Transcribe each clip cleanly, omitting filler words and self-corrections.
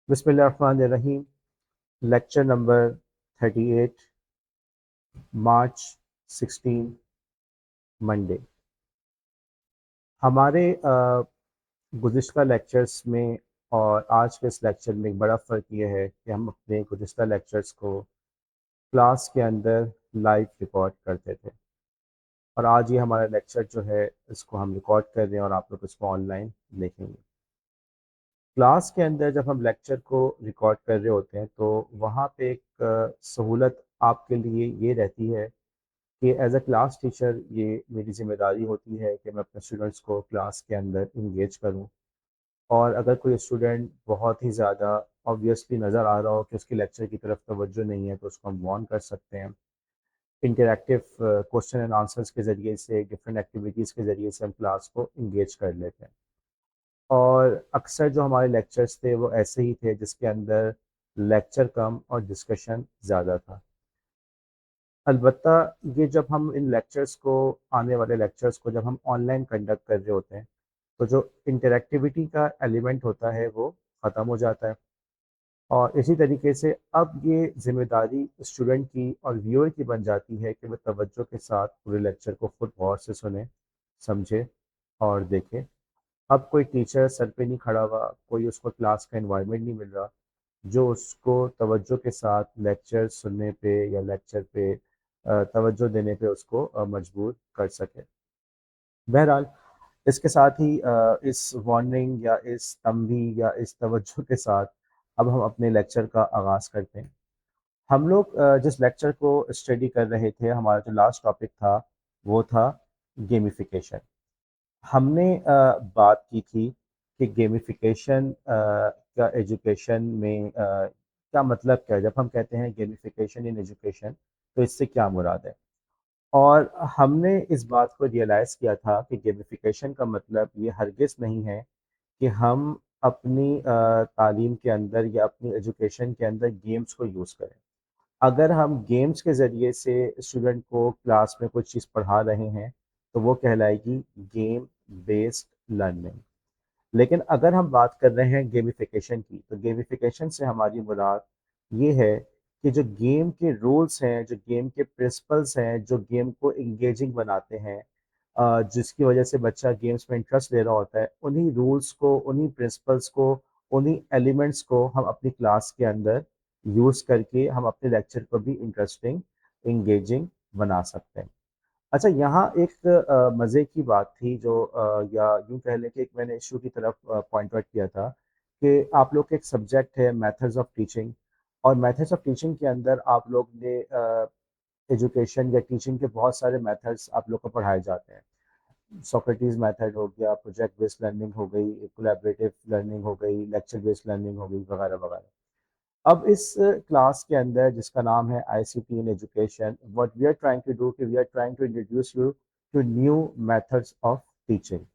बिस्मिल्लाहिर्रहमानिर्रहीम। Lecture number 38, मार्च 16, Monday. हमारे गुज़िश्ता lectures में और आज के इस लेक्चर में एक बड़ा फ़र्क ये है कि हम अपने गुज़िश्ता लेक्चर्स को क्लास के अंदर लाइव रिकॉर्ड करते थे, और आज ये हमारा लेक्चर जो है इसको हम रिकॉर्ड कर रहे हैं और आप लोग इसको ऑनलाइन देखेंगे। क्लास के अंदर जब हम लेक्चर को रिकॉर्ड कर रहे होते हैं तो वहाँ पे एक सहूलत आपके लिए ये रहती है कि एज अ क्लास टीचर ये मेरी ज़िम्मेदारी होती है कि मैं अपने स्टूडेंट्स को क्लास के अंदर इंगेज करूँ। और अगर कोई स्टूडेंट बहुत ही ज़्यादा ऑब्वियसली नज़र आ रहा हो कि उसकी लेक्चर की तरफ तवज्जो नहीं है तो उसको हम वार्न कर सकते हैं। इंटरैक्टिव क्वेश्चन एंड आंसर्स के ज़रिए से, डिफरेंट एक्टिविटीज़ के ज़रिए से हम क्लास को इंगेज कर लेते हैं। और अक्सर जो हमारे लेक्चर्स थे वो ऐसे ही थे जिसके अंदर लेक्चर कम और डिस्कशन ज़्यादा था। अलबत्ता ये जब हम इन लेक्चर्स को, आने वाले लेक्चर्स को जब हम ऑनलाइन कंडक्ट कर रहे होते हैं तो जो इंटरैक्टिविटी का एलिमेंट होता है वो ख़त्म हो जाता है। और इसी तरीके से अब ये ज़िम्मेदारी स्टूडेंट की और व्यूअर की बन जाती है कि वह तवज्जो के साथ पूरे लेक्चर को खुद गौर से सुने, समझे और देखे। अब कोई टीचर सर पे नहीं खड़ा हुआ, कोई उसको क्लास का एनवायरनमेंट नहीं मिल रहा जो उसको तवज्जो के साथ लेक्चर सुनने पे या लेक्चर पे तवज्जो देने पे उसको मजबूर कर सके। बहरहाल, इसके साथ ही इस वार्निंग या इस तंबीह या इस तवज्जो के साथ अब हम अपने लेक्चर का आगाज़ करते हैं। हम लोग जिस लेक्चर को स्टडी कर रहे थे, हमारा जो लास्ट टॉपिक था वो था गेमिफिकेशन। हमने बात की थी कि गेमिफिकेशन का एजुकेशन में क्या मतलब क्या है। जब हम कहते हैं गेमिफिकेशन इन एजुकेशन तो इससे क्या मुराद है। और हमने इस बात को रियलाइज़ किया था कि गेमिफिकेशन का मतलब ये हरगिज़ नहीं है कि हम अपनी तालीम के अंदर या अपनी एजुकेशन के अंदर गेम्स को यूज़ करें। अगर हम गेम्स के ज़रिए से स्टूडेंट को क्लास में कुछ चीज़ पढ़ा रहे हैं तो वो कहलाएगी गेम बेस्ड लर्निंग। लेकिन अगर हम बात कर रहे हैं गेमिफिकेशन की, तो गेमिफिकेशन से हमारी मुराद ये है कि जो गेम के रूल्स हैं, जो गेम के प्रिंसिपल्स हैं, जो गेम को इंगेजिंग बनाते हैं, जिसकी वजह से बच्चा गेम्स में इंटरेस्ट ले रहा होता है, उन्हीं रूल्स को, उन्हीं प्रिंसिपल्स को, उन्हीं एलिमेंट्स को हम अपनी क्लास के अंदर यूज़ करके हम अपने लेक्चर को भी इंटरेस्टिंग, इंगेजिंग बना सकते हैं। अच्छा, यहाँ एक मज़े की बात थी जो या यूँ कह लें कि एक मैंने इशू की तरफ पॉइंट आउट किया था कि आप लोग का एक सब्जेक्ट है मेथड्स ऑफ टीचिंग, और मेथड्स ऑफ टीचिंग के अंदर आप लोग ने एजुकेशन या टीचिंग के बहुत सारे मेथड्स आप लोग को पढ़ाए जाते हैं। सोक्रेटिस मेथड हो गया, प्रोजेक्ट बेस्ड लर्निंग हो गई, कोलैबोरेटिव लर्निंग हो गई, लेक्चर बेस्ड लर्निंग हो गई, वगैरह वगैरह। अब इस क्लास के अंदर जिसका नाम है ICT in education, what we are trying to do कि we are trying to introduce you to new methods of teaching.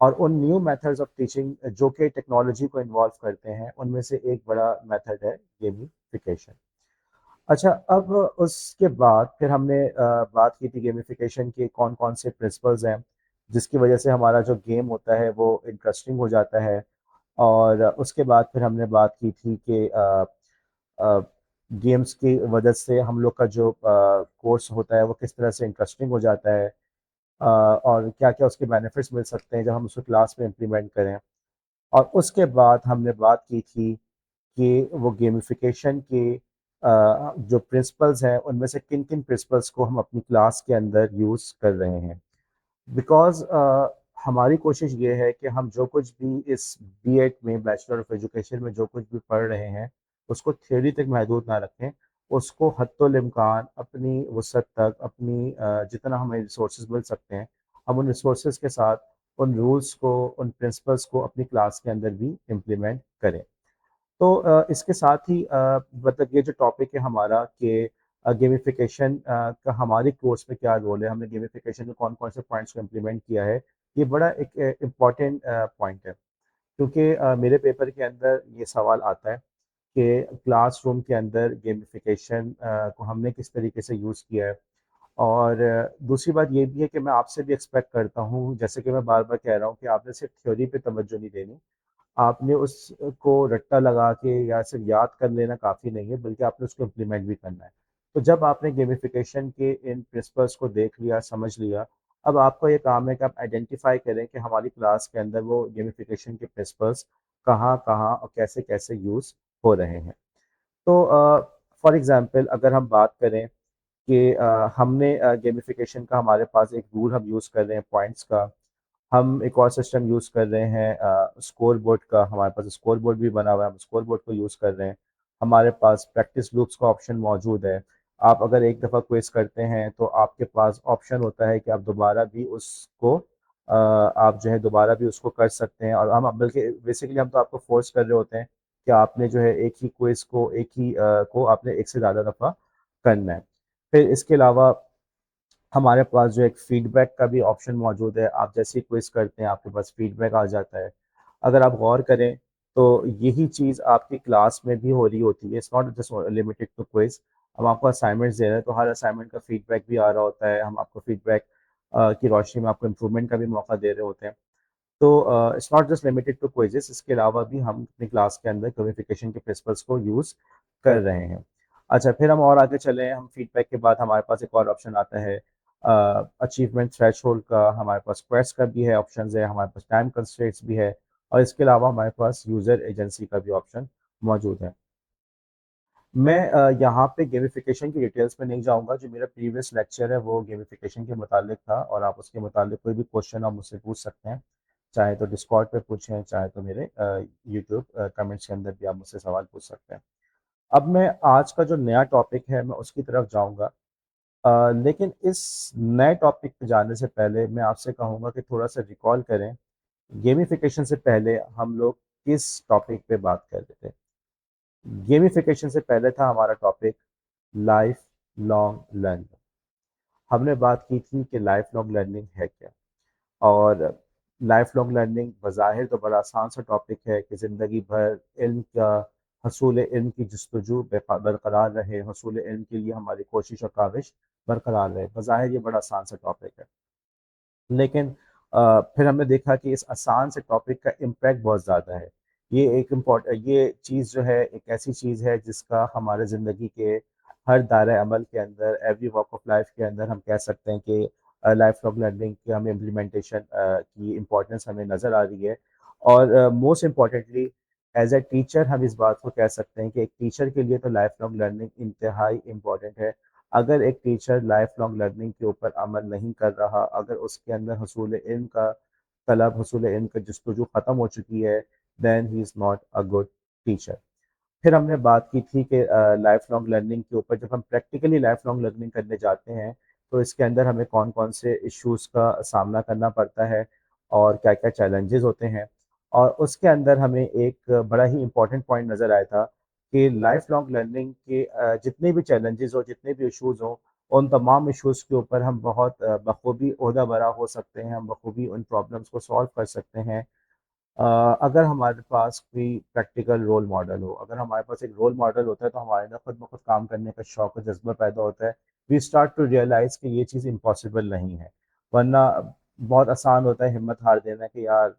और उन न्यू मेथड्स ऑफ टीचिंग जो कि टेक्नोलॉजी को इन्वॉल्व करते हैं, उनमें से एक बड़ा मेथड है गेमिफिकेशन। अच्छा, अब उसके बाद फिर हमने बात की थी गेमिफिकेशन के कौन कौन से प्रिंसिपल्स हैं जिसकी वजह से हमारा जो गेम होता है वो इंटरेस्टिंग हो जाता है। और उसके बाद फिर हमने बात की थी कि गेम्स की वजह से हम लोग का जो कोर्स होता है वो किस तरह से इंटरेस्टिंग हो जाता है, और क्या क्या उसके बेनिफिट्स मिल सकते हैं जब हम उसको क्लास में इम्प्लीमेंट करें। और उसके बाद हमने बात की थी कि वो गेमिफिकेशन के जो प्रिंसिपल्स हैं उनमें से किन किन प्रिंसिपल्स को हम अपनी क्लास के अंदर यूज़ कर रहे हैं। बिकॉज़ हमारी कोशिश ये है कि हम जो कुछ भी इस बीएड में, बैचलर ऑफ एजुकेशन में जो कुछ भी पढ़ रहे हैं उसको थ्योरी तक महदूद ना रखें, उसको हद्दुल इम्कान अपनी वसअत तक, अपनी जितना हमें रिसोर्सेज मिल सकते हैं, हम उन रिसोर्सेज के साथ उन रूल्स को, उन प्रिंसिपल्स को अपनी क्लास के अंदर भी इम्प्लीमेंट करें। तो इसके साथ ही मतलब ये जो टॉपिक है हमारा कि गेमिफिकेशन का हमारे कोर्स में क्या रोल है, हमने गेमिफिकेशन के कौन कौन से पॉइंट्स को इम्प्लीमेंट किया है, ये बड़ा एक इम्पॉर्टेंट पॉइंट है। क्योंकि मेरे पेपर के अंदर ये सवाल आता है कि क्लासरूम के अंदर गेमिफिकेशन को हमने किस तरीके से यूज़ किया है। और दूसरी बात ये भी है कि मैं आपसे भी एक्सपेक्ट करता हूँ, जैसे कि मैं बार बार कह रहा हूँ, कि आपने सिर्फ थ्योरी पे तवज्जो नहीं देनी, आपने उसको रट्टा लगा के या सिर्फ याद कर लेना काफ़ी नहीं है, बल्कि आपने उसको इम्प्लीमेंट भी करना है। तो जब आपने गेमिफिकेशन के इन प्रिंसिपल्स को देख लिया, समझ लिया, अब आपका ये काम है कि आप आइडेंटिफाई करें कि हमारी क्लास के अंदर वो गेमिफिकेशन के प्रिंसिपल्स कहाँ कहाँ और कैसे कैसे यूज़ हो रहे हैं। तो फॉर एग्जांपल अगर हम बात करें कि हमने गेमिफिकेशन का हमारे पास एक रूल हम यूज़ कर रहे हैं पॉइंट्स का। हम एक और सिस्टम यूज़ कर रहे हैं स्कोर बोर्ड का। हमारे पास स्कोर बोर्ड भी बना हुआ है, हम स्कोर बोर्ड को यूज़ कर रहे हैं। हमारे पास प्रैक्टिस लूप्स का ऑप्शन मौजूद है। आप अगर एक दफ़ा क्विज करते हैं तो आपके पास ऑप्शन होता है कि आप दोबारा भी उसको आप जो है दोबारा भी उसको कर सकते हैं। और हम बल्कि बेसिकली हम तो आपको फोर्स कर रहे होते हैं कि आपने जो है एक ही क्विज को एक ही को आपने एक से ज़्यादा दफ़ा करना है। फिर इसके अलावा हमारे पास जो एक फीडबैक का भी ऑप्शन मौजूद है। आप जैसे ही क्विज करते हैं आपके पास फीडबैक आ जाता है। अगर आप गौर करें तो यही चीज़ आपकी क्लास में भी हो रही होती है। It's not just limited to quiz. हम आपको असाइनमेंट्स दे रहे हैं तो हर असाइनमेंट का फीडबैक भी आ रहा होता है। हम आपको फीडबैक की रोशनी में आपको इम्प्रूवमेंट का भी मौका दे रहे होते हैं। तो it's not just limited to quizzes, इसके अलावा भी हम अपनी क्लास के अंदर कम्युनिकेशन के प्रिंसिपल्स को यूज़ कर रहे हैं। अच्छा, फिर हम और आगे चले, हम फीडबैक के बाद हमारे पास एक और ऑप्शन आता है अचीवमेंट थ्रेशोल्ड का। हमारे पास क्वेस्ट का भी है, ऑप्शन है, हमारे पास टाइम कंस्ट्रेंट्स भी है, और इसके अलावा हमारे पास यूज़र एजेंसी का भी ऑप्शन मौजूद है। मैं यहाँ पे गेमिफिकेशन की डिटेल्स में नहीं जाऊँगा। जो मेरा प्रीवियस लेक्चर है वो गेमिफिकेशन के मुतालिक था, और आप उसके मुतालिक कोई भी क्वेश्चन आप मुझसे पूछ सकते हैं। चाहे तो डिस्कॉर्ड पे पूछें, चाहे तो मेरे यूट्यूब कमेंट्स के अंदर भी आप मुझसे सवाल पूछ सकते हैं। अब मैं आज का जो नया टॉपिक है मैं उसकी तरफ जाऊँगा। लेकिन इस नए टॉपिक पे जाने से पहले मैं आपसे कहूँगा कि थोड़ा-सा रिकॉल करें, गेमिफिकेशन से पहले हम लोग किस टॉपिक पे बात कर रहे थे? गेमिफिकेशन से पहले था हमारा टॉपिक लाइफ लॉन्ग लर्निंग। हमने बात की थी कि लाइफ लॉन्ग लर्निंग है क्या, और लाइफ लॉन्ग लर्निंग बज़ाहिर तो बड़ा आसान सा टॉपिक है कि ज़िंदगी भर इल्म का हसूल इल्म की जस्तजू बरकरार रहे, हसूल इल्म के लिए हमारी कोशिश और काविश बरकरार रहे। बज़ाहिर ये बड़ा आसान सा टॉपिक है, लेकिन फिर हमने देखा कि इस आसान से टॉपिक का इम्पैक्ट बहुत ज़्यादा है। ये चीज़ जो है एक ऐसी चीज़ है जिसका हमारे ज़िंदगी के हर दायरे अमल के अंदर, एवरी वॉक ऑफ लाइफ के अंदर हम कह सकते हैं कि लाइफ लॉन्ग लर्निंग की हमें इम्प्लीमेंटेशन की इम्पोर्टेंस हमें नज़र आ रही है। और most importantly as a teacher हम इस बात को कह सकते हैं कि एक टीचर के लिए तो लाइफ लॉन्ग लर्निंग इंतहाई इम्पॉर्टेंट है। अगर एक टीचर लाइफ लॉन्ग लर्निंग के ऊपर अमल नहीं कर रहा, अगर उसके अंदर हसूल इल्म का तलब, हसूल इल्म का जस्तजू ख़त्म हो चुकी है, then he is not a good teacher. फिर हमने बात की थी कि लाइफ लॉन्ग लर्निंग के ऊपर जब हम प्रैक्टिकली लाइफ लॉन्ग लर्निंग करने जाते हैं तो इसके अंदर हमें कौन कौन से इश्यूज़ का सामना करना पड़ता है और क्या क्या चैलेंजेस होते हैं। और उसके अंदर हमें एक बड़ा ही इम्पोर्टेंट पॉइंट नज़र आया था कि लाइफ लॉन्ग लर्निंग के जितने भी चैलेंजेस हो, जितने भी इश्यूज़ हों, उन तमाम इश्यूज़ के ऊपर हम बहुत बखूबी ओहदा बरा हो सकते हैं, हम बखूबी उन प्रॉब्लम्स को सॉल्व कर सकते हैं। अगर हमारे पास कोई प्रैक्टिकल रोल मॉडल हो, अगर हमारे पास एक रोल मॉडल होता है तो हमारे अंदर खुद ब खुद काम करने का शौक और जज्बा पैदा होता है। वी स्टार्ट टू रियलाइज कि ये चीज़ इम्पॉसिबल नहीं है। वरना बहुत आसान होता है हिम्मत हार देना कि यार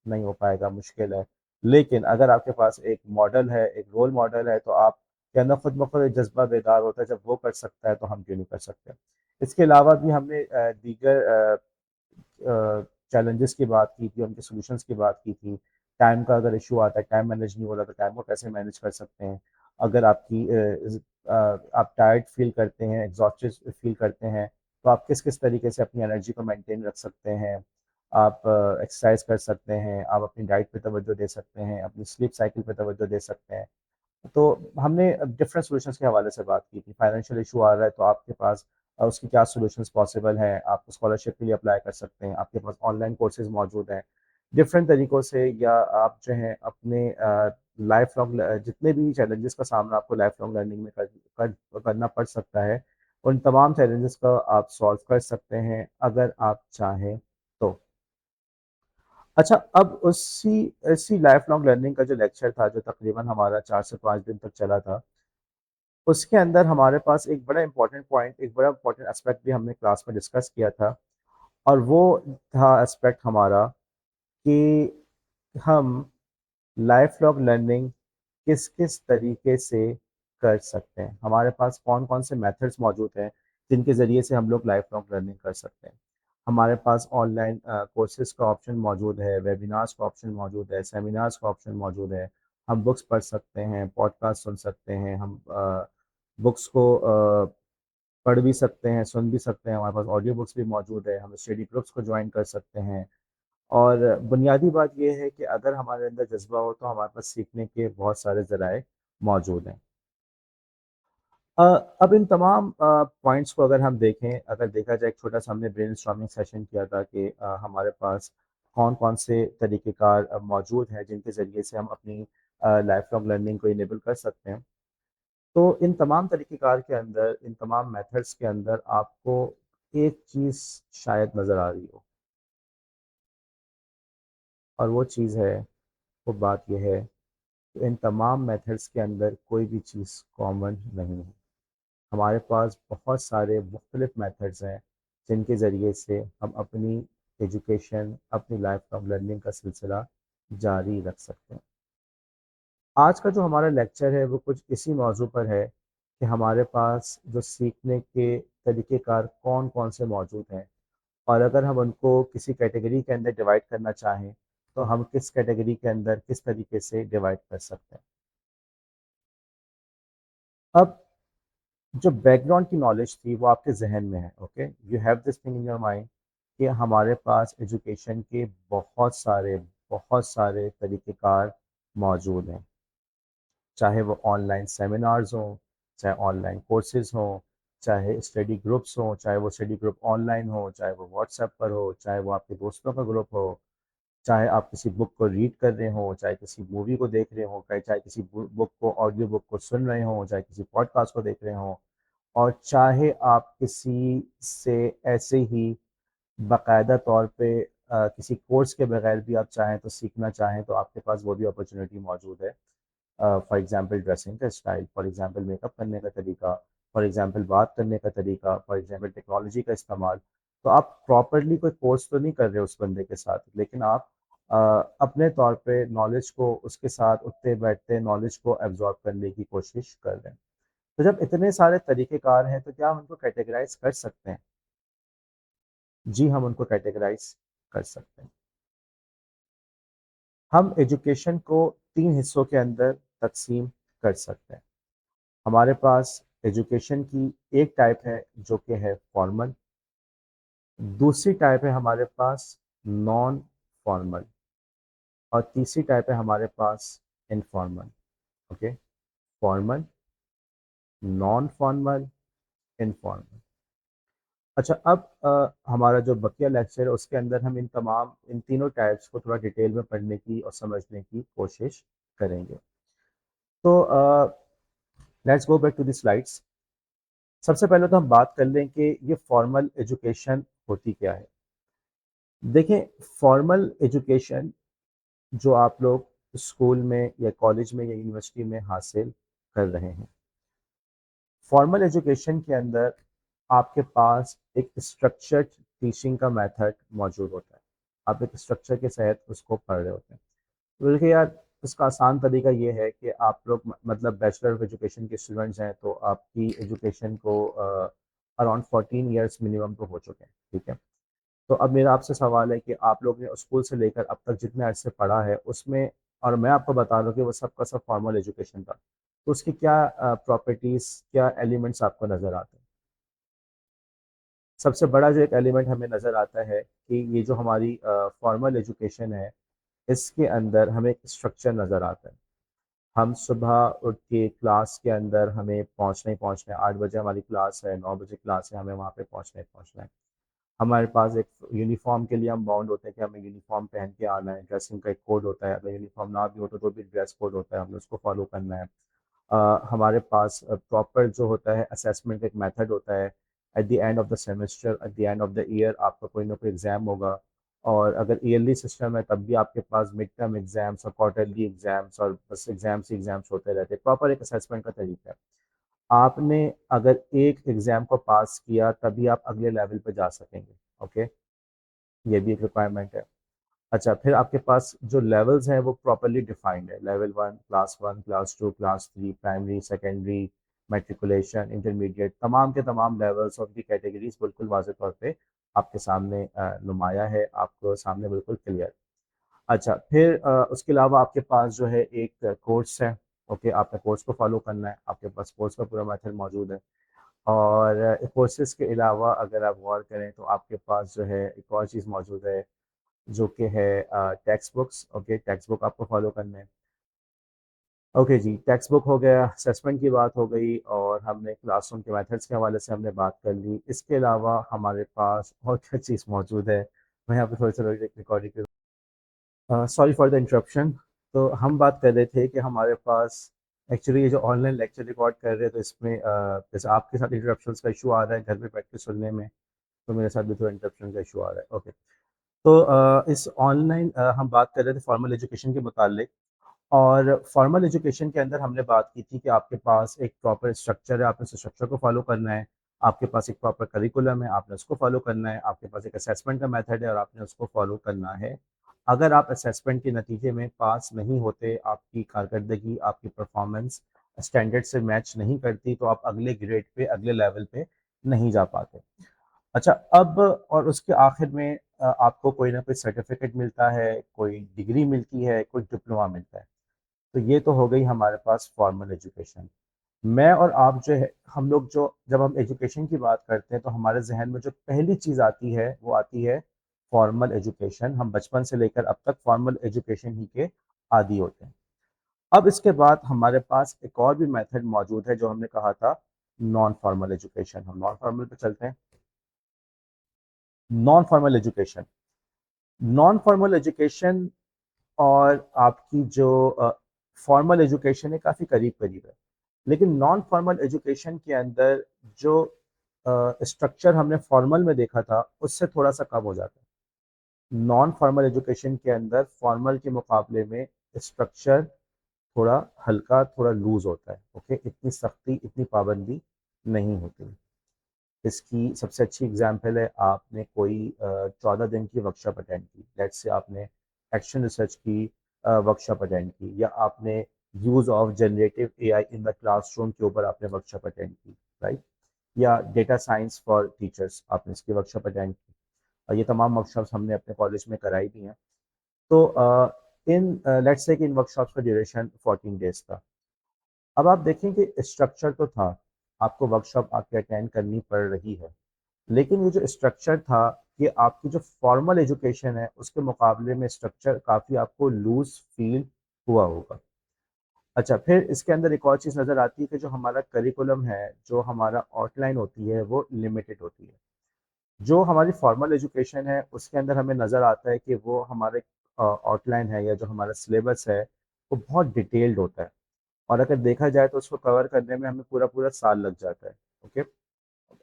नहीं हो पाएगा, मुश्किल है। लेकिन अगर आपके पास एक मॉडल है, एक रोल मॉडल है, तो आपके अंदर खुद ब खुद एक जज्बा बेदार होता है, जब वो कर सकता है तो हम क्यों नहीं कर सकते। इसके अलावा भी हमने दीगर चैलेंजेस की बात की थी, उनके सॉल्यूशंस की बात की थी। टाइम का अगर इशू आता है, टाइम मैनेज नहीं हो रहा, तो टाइम को कैसे मैनेज कर सकते हैं। अगर आप टायर्ड फील करते हैं, एग्जॉस्टेड फील करते हैं, तो आप किस किस तरीके से अपनी एनर्जी को मेंटेन रख सकते हैं। आप एक्सरसाइज कर सकते हैं, आप अपनी डाइट पे तवज्जो दे सकते हैं, अपनी स्लीप साइकिल पे तवज्जो दे सकते हैं। तो हमने डिफरेंट सॉल्यूशंस के हवाले से बात की थी। फाइनेंशियल इशू आ रहा है तो आपके पास उसकी क्या सॉल्यूशंस पॉसिबल हैं। आप स्कॉलरशिप के लिए अप्लाई कर सकते हैं, आपके पास ऑनलाइन कोर्सेज मौजूद हैं डिफरेंट तरीक़ों से। या आप जो हैं अपने लाइफ लॉन्ग जितने भी चैलेंजेस का सामना आपको लाइफ लॉन्ग लर्निंग में करना पड़ सकता है, उन तमाम चैलेंजेस का आप सॉल्व कर सकते हैं अगर आप चाहें तो। अच्छा, अब उसी इसी लाइफ लॉन्ग लर्निंग का जो लेक्चर था, जो तकरीबन हमारा 4 से 5 दिन तक चला था, उसके अंदर हमारे पास एक बड़ा इंपॉर्टेंट पॉइंट, एक बड़ा इंपॉर्टेंट एस्पेक्ट भी हमने क्लास में डिस्कस किया था। और वो था एस्पेक्ट हमारा कि हम लाइफ लॉन्ग लर्निंग किस किस तरीके से कर सकते हैं, हमारे पास कौन कौन से मेथड्स मौजूद हैं जिनके ज़रिए से हम लोग लाइफ लॉन्ग लर्निंग कर सकते हैं। हमारे पास ऑनलाइन कोर्सेज का ऑप्शन मौजूद है, वेबिनार्स का ऑप्शन मौजूद है, सेमिनार्स का ऑप्शन मौजूद है। हम बुक्स पढ़ सकते हैं, पॉडकास्ट सुन सकते हैं, हम बुक्स को पढ़ भी सकते हैं, सुन भी सकते हैं। हमारे पास ऑडियो बुक्स भी मौजूद है, हम स्टडी ग्रुप्स को ज्वाइन कर सकते हैं। और बुनियादी बात यह है कि अगर हमारे अंदर जज्बा हो तो हमारे पास सीखने के बहुत सारे ज़राए मौजूद हैं। अ, अब इन तमाम पॉइंट्स को अगर हम देखें, अगर देखा जाए, एक छोटा सा हमने ब्रेनस्टॉर्मिंग सेशन किया था कि हमारे पास कौन कौन से तरीक़ेकार मौजूद हैं जिनके ज़रिए से हम अपनी लाइफ लॉन्ग लर्निंग को इनेबल कर सकते हैं। तो इन तमाम तरीक़ेकार के अंदर, इन तमाम मेथड्स के अंदर आपको एक चीज़ शायद नज़र आ रही हो, और वो चीज़ है, वो बात यह है कि इन तमाम मेथड्स के अंदर कोई भी चीज़ कॉमन नहीं है। हमारे पास बहुत सारे मुख्तलिफ मेथड्स हैं जिनके ज़रिए से हम अपनी एजुकेशन, अपनी लाइफ लॉन्ग लर्निंग का सिलसिला जारी रख सकते हैं। आज का जो हमारा लेक्चर है वो कुछ इसी मौजू पर है कि हमारे पास जो सीखने के तरीक़ेकार कौन कौन से मौजूद हैं, और अगर हम उनको किसी कैटेगरी के अंदर डिवाइड करना चाहें तो हम किस कैटेगरी के अंदर किस तरीके से डिवाइड कर सकते हैं। अब जो बैकग्राउंड की नॉलेज थी वो आपके जहन में है, okay, you have this thing in your mind कि हमारे पास एजुकेशन के बहुत सारे तरीक़ेकार मौजूद हैं। चाहे वो ऑनलाइन सेमिनार्स हों, चाहे ऑनलाइन कोर्सेज हों, चाहे स्टडी ग्रुप्स हों, चाहे वो स्टडी ग्रुप ऑनलाइन हो, चाहे वो व्हाट्सएप पर हो, चाहे वो आपके दोस्तों का ग्रुप हो, चाहे आप किसी बुक को रीड कर रहे हों, चाहे किसी मूवी को देख रहे हों, चाहे किसी बुक को, ऑडियो बुक को सुन रहे हों, चाहे किसी पॉडकास्ट को देख रहे हों, और चाहे आप किसी से ऐसे ही बाकायदा तौर पे किसी कोर्स के बगैर भी आप चाहें तो सीखना चाहें तो आपके पास वो भी अपॉर्चुनिटी मौजूद है। फॉर एग्जांपल ड्रेसिंग का स्टाइल, फॉर एग्जांपल मेकअप करने का तरीका, फॉर एग्जांपल बात करने का तरीका, फॉर एग्जांपल टेक्नोलॉजी का इस्तेमाल। तो आप प्रॉपरली कोई कोर्स तो नहीं कर रहे उस बंदे के साथ, लेकिन आप अ, अपने तौर पे नॉलेज को उसके साथ उठते बैठते नॉलेज को एब्जॉर्ब करने की कोशिश कर रहे हैं। तो जब इतने सारे तरीक़ेकार हैं तो क्या हम उनको कैटेगराइज़ कर सकते हैं? जी, हम उनको कैटेगराइज़ कर सकते हैं। हम एजुकेशन को 3 हिस्सों के अंदर तक़सीम कर सकते हैं। हमारे पास एजुकेशन की एक टाइप है जो कि है फॉर्मल, दूसरी टाइप है हमारे पास नॉन फॉर्मल, और तीसरी टाइप है हमारे पास informal. Okay? Formal, non formal, informal. अच्छा, अब हमारा जो बकिया लेक्चर है उसके अंदर हम इन तीनों टाइप्स को थोड़ा डिटेल में पढ़ने की और समझने की कोशिश करेंगे। तो let's go back to the slides. सबसे पहले तो हम बात कर लें कि ये फॉर्मल एजुकेशन होती क्या है। देखें, फॉर्मल एजुकेशन जो आप लोग स्कूल में या कॉलेज में या यूनिवर्सिटी में हासिल कर रहे हैं, फॉर्मल एजुकेशन के अंदर आपके पास एक स्ट्रक्चर्ड टीचिंग का मेथड मौजूद होता है। आप एक स्ट्रक्चर के तहत उसको पढ़ रहे होते हैं। तो देखिए यार, इसका आसान तरीका ये है कि आप लोग मतलब बैचलर ऑफ एजुकेशन के स्टूडेंट्स हैं तो आपकी एजुकेशन को अराउंड 14 ईयर्स मिनिमम तो हो चुके हैं, ठीक है। तो अब मेरा आपसे सवाल है कि आप लोग ने स्कूल से लेकर अब तक जितने अरसे पढ़ा है उसमें, और मैं आपको बता दूं कि वो सब का सब फॉर्मल एजुकेशन था, तो उसकी क्या प्रॉपर्टीज़, क्या एलिमेंट्स आपको नज़र आते हैं। सबसे बड़ा जो एक एलिमेंट हमें नज़र आता है कि ये जो हमारी फॉर्मल एजुकेशन है, इसके अंदर हमें एक स्ट्रक्चर नज़र आता है। हम सुबह उठ के क्लास के अंदर हमें पहुंचना ही पहुंचना है। 8 बजे हमारी क्लास है, 9 बजे क्लास है, हमें वहाँ पे पहुंचना ही पहुंचना है। हमारे पास एक यूनिफॉर्म के लिए हम बाउंड होते हैं कि हमें यूनिफॉर्म पहन के आना है। ड्रेसिंग का एक कोड होता है, अगर यूनिफॉर्म ना भी हो तो भी ड्रेस कोड होता है, हमें उसको फॉलो करना है। हमारे पास प्रॉपर जो होता है असेसमेंट का एक मेथड होता है। At the end of the semester, at the end of the year आपका कोई ना कोई एग्ज़ाम होगा, और अगर ईयरली सिस्टम है तब भी आपके पास मिड टर्म एग्जाम्स और क्वार्टरली एग्जाम्स और बस एग्जाम्स ही एग्जाम्स होते रहते हैं। प्रॉपर एक असेसमेंट का तरीका है। आपने अगर एक एग्जाम को पास किया तभी आप अगले लेवल पे जा सकेंगे, ओके, ये भी एक रिक्वायरमेंट है। अच्छा, फिर आपके पास जो लेवल्स हैं वो प्रॉपर्ली डिफाइंड है। Level one, class two, class three, primary, secondary, matriculation, intermediate, तमाम के तमाम लेवल्स और उनकी कैटेगरीज बिल्कुल वाज़ेह तौर पे आपके सामने नुमाया है, आपको सामने बिल्कुल क्लियर। अच्छा, फिर उसके अलावा आपके पास जो है एक कोर्स है। ओके, आपने कोर्स को फॉलो करना है, आपके पास कोर्स का पूरा मेथड मौजूद है। और कोर्सेज के अलावा अगर आप गौर करें तो आपके पास जो है एक और चीज़ मौजूद है, जो कि है text books. Okay, text book आपको फॉलो करने हैं। ओके जी, टेक्स्ट बुक हो गया, असेसमेंट की बात हो गई, और हमने क्लासरूम के मेथड्स के हवाले से हमने बात कर ली। इसके अलावा हमारे पास और क्या चीज़ मौजूद है, मैं यहाँ पे थोड़ी सी recording, sorry for the interruption. तो हम बात कर रहे थे कि हमारे पास एक्चुअली ये जो ऑनलाइन लेक्चर रिकॉर्ड कर रहे हैं, तो इसमें जैसे आपके साथ इंटरप्शंस का इशू आ रहा है घर पे बैठ के सुनने में, तो मेरे साथ भी थोड़ा इंटरप्शन का इशू आ रहा है। ओके, तो इस ऑनलाइन हम बात कर रहे थे फॉर्मल एजुकेशन के मुतालिक। और फॉर्मल एजुकेशन के अंदर हमने बात की थी कि आपके पास एक प्रॉपर स्ट्रक्चर है, आपने उस स्ट्रक्चर को फॉलो करना है। आपके पास एक प्रॉपर करिकुलम है, आपने उसको फॉलो करना है। आपके पास एक असेसमेंट का मेथड है और आपने उसको फॉलो करना है। अगर आप असेसमेंट के नतीजे में पास नहीं होते, आपकी कारकर्दगी, आपकी परफॉर्मेंस स्टैंडर्ड से मैच नहीं करती, तो आप अगले ग्रेड पे, अगले लेवल पे नहीं जा पाते। अच्छा, अब और उसके आखिर में आपको कोई ना कोई सर्टिफिकेट मिलता है, कोई डिग्री मिलती है, कोई डिप्लोमा मिलता है। तो ये तो हो गई हमारे पास फॉर्मल एजुकेशन। मैं और आप जो है, हम लोग जो जब हम एजुकेशन की बात करते हैं तो हमारे जहन में जो पहली चीज़ आती है वो आती है फॉर्मल एजुकेशन। हम बचपन से लेकर अब तक फॉर्मल एजुकेशन ही के आदी होते हैं। अब इसके बाद हमारे पास एक और भी मेथड मौजूद है जो हमने कहा था नॉन फॉर्मल एजुकेशन। हम नॉन फॉर्मल पे चलते हैं। Non formal education, non formal education और आपकी जो फॉर्मल एजुकेशन है काफ़ी करीब करीब है। लेकिन नॉन फॉर्मल एजुकेशन के अंदर जो स्ट्रक्चर हमने फॉर्मल में देखा था उससे थोड़ा सा कम हो जाता है। नॉन फॉर्मल एजुकेशन के अंदर फॉर्मल के मुकाबले में स्ट्रक्चर थोड़ा हल्का, थोड़ा लूज होता है। ओके, इतनी सख्ती, इतनी पाबंदी नहीं होती। इसकी सबसे अच्छी एग्जांपल है, आपने कोई 14 दिन की वर्कशॉप अटेंड की, लेट्स से आपने एक्शन रिसर्च की वर्कशॉप अटेंड की, या आपने use of generative AI in the classroom के ऊपर आपने वर्कशॉप अटेंड की, राइट? या डेटा साइंस फॉर टीचर्स, आपने इसकी वर्कशॉप अटेंड की। और ये तमाम वर्कशॉप्स हमने अपने कॉलेज में कराई भी हैं। तो इन लेट्स से कि इन वर्कशॉप्स का ड्यूरेशन 14 डेज था। अब आप देखें कि स्ट्रक्चर तो था, आपको वर्कशॉप आके अटेंड करनी पड़ रही है, लेकिन ये जो स्ट्रक्चर था, ये आपकी जो फॉर्मल एजुकेशन है उसके मुकाबले में स्ट्रक्चर काफ़ी आपको लूज फील हुआ होगा। अच्छा, फिर इसके अंदर एक और चीज़ नज़र आती है कि जो हमारा करिकुलम है, जो हमारा आउटलाइन होती है, वो लिमिटेड होती है। जो हमारी फॉर्मल एजुकेशन है उसके अंदर हमें नज़र आता है कि वो हमारे आउटलाइन है या जो हमारा सिलेबस है वो बहुत डिटेल्ड होता है। और अगर देखा जाए तो उसको कवर करने में हमें पूरा पूरा साल लग जाता है। ओके,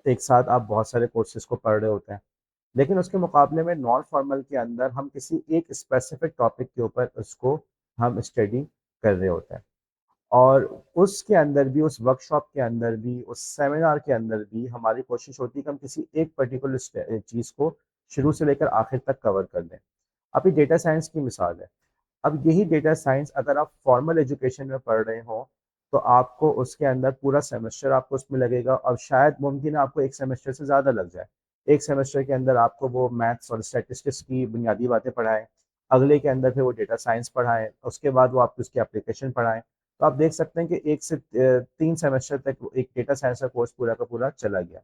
एक साथ आप बहुत सारे कोर्सेज को पढ़ रहे होते हैं। लेकिन उसके मुकाबले में नॉन फॉर्मल के अंदर हम किसी एक स्पेसिफिक टॉपिक के ऊपर उसको हम स्टडी कर रहे होते हैं। और उसके अंदर भी, उस वर्कशॉप के अंदर भी, उस सेमिनार के अंदर भी हमारी कोशिश होती है कि हम किसी एक पर्टिकुलर चीज़ को शुरू से लेकर आखिर तक कवर कर दें। अभी डेटा साइंस की मिसाल है। अब यही डेटा साइंस अगर आप फॉर्मल एजुकेशन में पढ़ रहे हो तो आपको उसके अंदर पूरा सेमेस्टर आपको उसमें लगेगा, और शायद मुमकिन है आपको एक सेमेस्टर से ज़्यादा लग जाए। एक सेमेस्टर के अंदर आपको वो मैथ्स और स्टैटिस्टिक्स की बुनियादी बातें पढ़ाएं, अगले के अंदर फिर वो डेटा साइंस पढ़ाएं, उसके बाद वो आपको उसकी एप्लीकेशन पढ़ाएं। तो आप देख सकते हैं कि 1 से 3 सेमेस्टर तक वो एक डेटा साइंस का कोर्स पूरा का पूरा चला गया।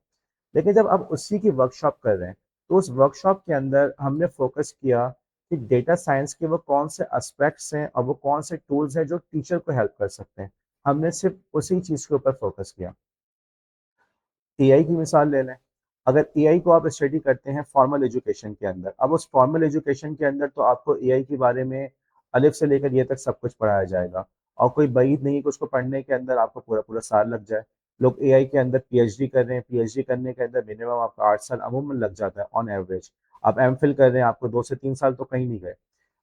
लेकिन जब आप उसी की वर्कशॉप कर रहे हैं तो उस वर्कशॉप के अंदर हमने फोकस किया कि डेटा साइंस के वो कौन से एस्पेक्ट्स हैं और वो कौन से टूल्स हैं जो टीचर को हेल्प कर सकते हैं। हमने सिर्फ उसी चीज़ के ऊपर फोकस किया। एआई की मिसाल ले लें। अगर एआई को आप स्टडी करते हैं फॉर्मल एजुकेशन के अंदर, अब उस फॉर्मल एजुकेशन के अंदर तो आपको एआई के बारे में अलिफ से लेकर ये तक सब कुछ पढ़ाया जाएगा, और कोई बईद नहीं कि उसको पढ़ने के अंदर आपको पूरा पूरा साल लग जाए। लोग एआई के अंदर पीएचडी कर रहे हैं, पीएचडी करने के अंदर मिनिमम आपका 8 साल अमूमन लग जाता है ऑन एवरेज। आप एमफिल कर रहे हैं, आपको 2 से 3 साल तो कहीं नहीं गए।